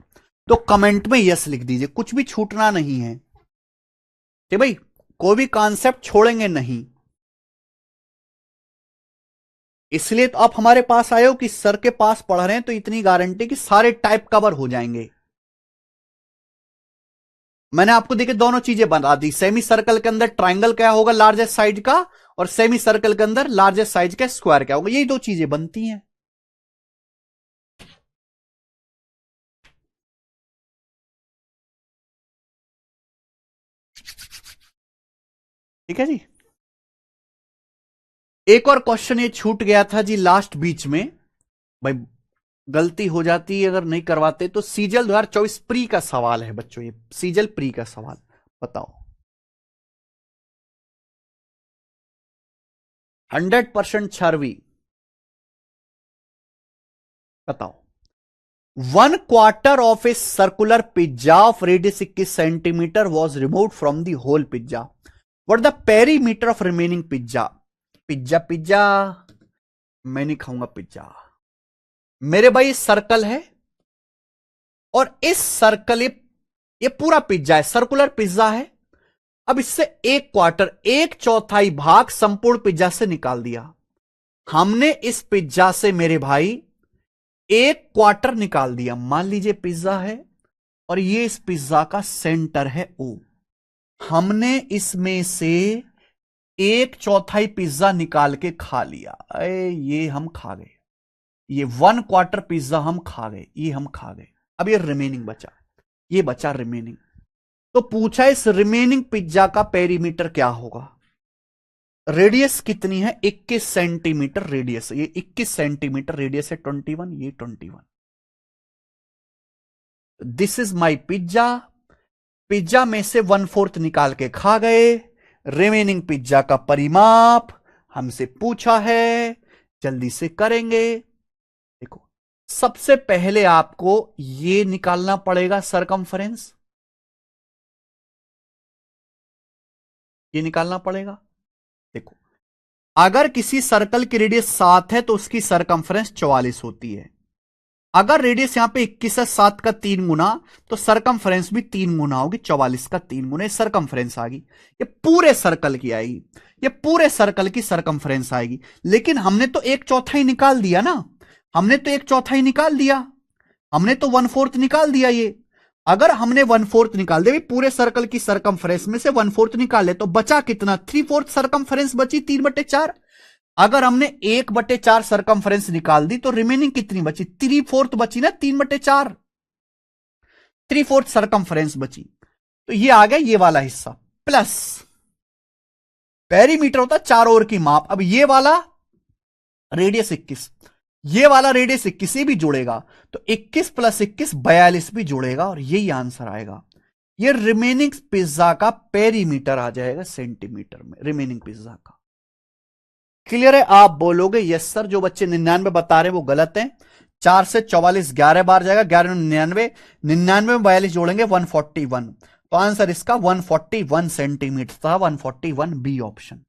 तो कमेंट में यस लिख दीजिए, कुछ भी छूटना नहीं है। ठीक भाई, कोई भी कॉन्सेप्ट छोड़ेंगे नहीं। इसलिए तो आप हमारे पास आए हो कि सर के पास पढ़ रहे हैं तो इतनी गारंटी कि सारे टाइप कवर हो जाएंगे। मैंने आपको देखिए दोनों चीजें बता दी। सेमी सर्कल के अंदर ट्राइंगल क्या होगा लार्जेस्ट साइज का, और सेमी सर्कल के अंदर लार्जेस्ट साइज का स्क्वायर क्या होगा, यही दो चीजें बनती हैं। ठीक है जी। एक और क्वेश्चन ये छूट गया था जी लास्ट बीच में, भाई गलती हो जाती है अगर नहीं करवाते तो। सीजल 2024 प्री का सवाल है बच्चों, ये सीजल प्री का सवाल बताओ। 100% छरवी बताओ। 1/4 of a circular pizza of radius 21 centimetre was remove from the whole pizza. What the perimeter of remaining pizza? Pizza pizza मैं नहीं खाऊंगा पिज्जा मेरे भाई। सर्कल है और इस सर्कल ये पूरा पिज्जा है, सर्कुलर पिज्जा है। अब इससे 1/4 1/4 भाग संपूर्ण पिज्जा से निकाल दिया हमने। इस पिज्जा से मेरे भाई 1/4 निकाल दिया। मान लीजिए पिज्जा है और ये इस पिज्जा का सेंटर है ओ। हमने इसमें से 1/4 पिज्जा निकाल के खा लिया। अरे ये हम खा गए, ये 1/4 पिज्जा हम खा गए, ये हम खा गए। अब ये रिमेनिंग बचा, ये बचा रिमेनिंग। तो पूछा इस रिमेनिंग पिज्जा का पेरीमीटर क्या होगा? रेडियस कितनी है? 21 सेंटीमीटर रेडियस। ये 21 सेंटीमीटर रेडियस है, 21, ये 21। This is my pizza. Pizza में से 1/4 निकाल के खा गए। रिमेनिंग पिज्जा का परिमाप हमसे पूछा है, जल्दी से करेंगे। देखो सबसे पहले आपको ये निकालना पड़ेगा सरकमफ्रेंस, ये निकालना पड़ेगा। देखो अगर किसी सर्कल की रेडियस 7 है तो उसकी सरकमफ्रेंस 44 होती है। अगर रेडियस यहां पे 21 है, 7 का 3 गुना, तो सरकमफ्रेंस भी 3 गुना होगी, 44 का 3 गुना। सरकमफ्रेंस आ गई, ये पूरे सर्कल की आएगी, ये पूरे सर्कल की सरकमफ्रेंस आएगी। लेकिन हमने तो 1/4 निकाल दिया ना, हमने तो 1/4 निकाल दिया, हमने तो 1/4 निकाल दिया। ये अगर हमने 1/4 निकाल दिया, पूरे सर्कल की सरकमफ्रेंस में से 1/4 निकाले तो बचा कितना? 3/4 सरकमफ्रेंस बची, 3/4। अगर हमने 1/4 सरकमफ्रेंस निकाल दी तो रिमेनिंग कितनी बची? 3/4 बची ना, 3/4, 3/4 सरकमफ्रेंस बची। तो ये आ गया ये वाला हिस्सा, प्लस पेरीमीटर होता है चारों ओर की माप। अब ये वाला रेडियस 21, ये वाला रेडियस 21 से भी जुड़ेगा, तो 21 + 21 42 भी जुड़ेगा, और यही आंसर आएगा। ये रिमेनिंग पिज्जा का पेरीमीटर आ जाएगा सेंटीमीटर में, रिमेनिंग पिज्जा का। क्लियर है? आप बोलोगे यस सर। जो बच्चे 99 बता रहे हैं वो गलत है। 4 से 44 11 बार जाएगा, 11 99, 99 में 42 जोड़ेंगे 141। तो आंसर इसका 141 सेंटीमीटर था, 141 बी ऑप्शन।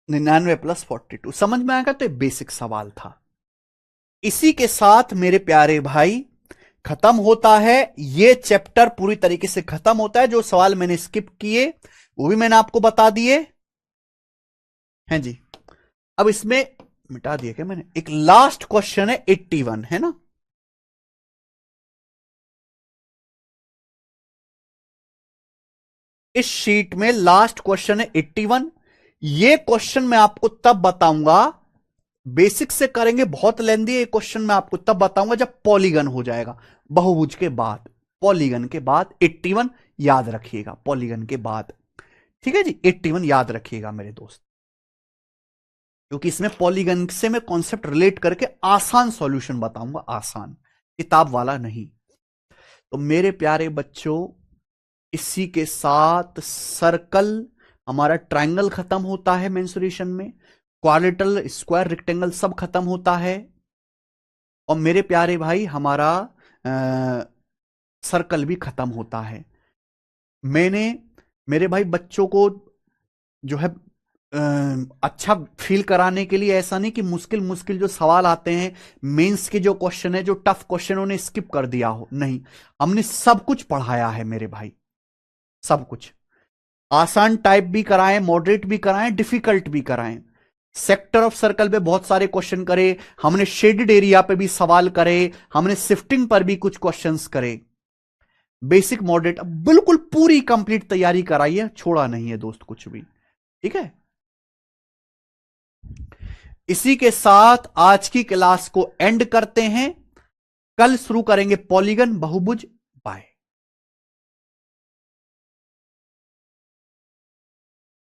(99 + 42) समझ में आएगा? तो बेसिक सवाल था। इसी के साथ मेरे प्यारे भाई खत्म होता है ये चैप्टर, पूरी तरीके से खत्म होता है। जो सवाल मैंने स्किप किए वो भी मैंने आपको बता दिए हैं जी। अब इसमें मिटा दिया क्या मैंने? एक लास्ट क्वेश्चन है 81, है ना? इस शीट में लास्ट क्वेश्चन है 81। ये क्वेश्चन मैं आपको तब बताऊंगा, बेसिक से करेंगे, बहुत लेंदी है ये क्वेश्चन। मैं आपको तब बताऊंगा जब पॉलीगन हो जाएगा, बहुभुज के बाद, पॉलीगन के बाद। 81 याद रखिएगा, पॉलीगन के बाद। ठीक है जी, 81 याद रखिएगा मेरे दोस्त, क्योंकि इसमें पॉलीगन से मैं कॉन्सेप्ट रिलेट करके आसान सॉल्यूशन बताऊंगा, आसान, किताब वाला नहीं। तो मेरे प्यारे बच्चों, इसी के साथ सर्कल, हमारा ट्रायंगल खत्म होता है मेंसुरेशन में, क्वाड्रेटल, स्क्वायर, रेक्टेंगल सब खत्म होता है। और मेरे प्यारे भाई हमारा सर्कल भी खत्म होता है। मैंने मेरे भाई बच्चों को जो है अच्छा फील कराने के लिए, ऐसा नहीं कि मुश्किल मुश्किल जो सवाल आते हैं मेंस के, जो क्वेश्चन है, जो टफ क्वेश्चन, उन्हें स्किप कर दिया हो, नहीं। हमने सब कुछ पढ़ाया है मेरे भाई, सब कुछ। आसान टाइप भी कराएं, मॉडरेट भी कराएं, डिफिकल्ट भी कराएं। सेक्टर ऑफ सर्कल पे बहुत सारे क्वेश्चन करे हमने, शेडेड एरिया पे भी सवाल करे हमने, शिफ्टिंग पर भी कुछ क्वेश्चंस करे। बेसिक मॉडरेट बिल्कुल पूरी कंप्लीट तैयारी कराई है, छोड़ा नहीं है दोस्त कुछ भी। ठीक है? इसी के साथ आज की क्लास को एंड करते हैं। कल शुरू करेंगे पॉलीगन, बहुभुज,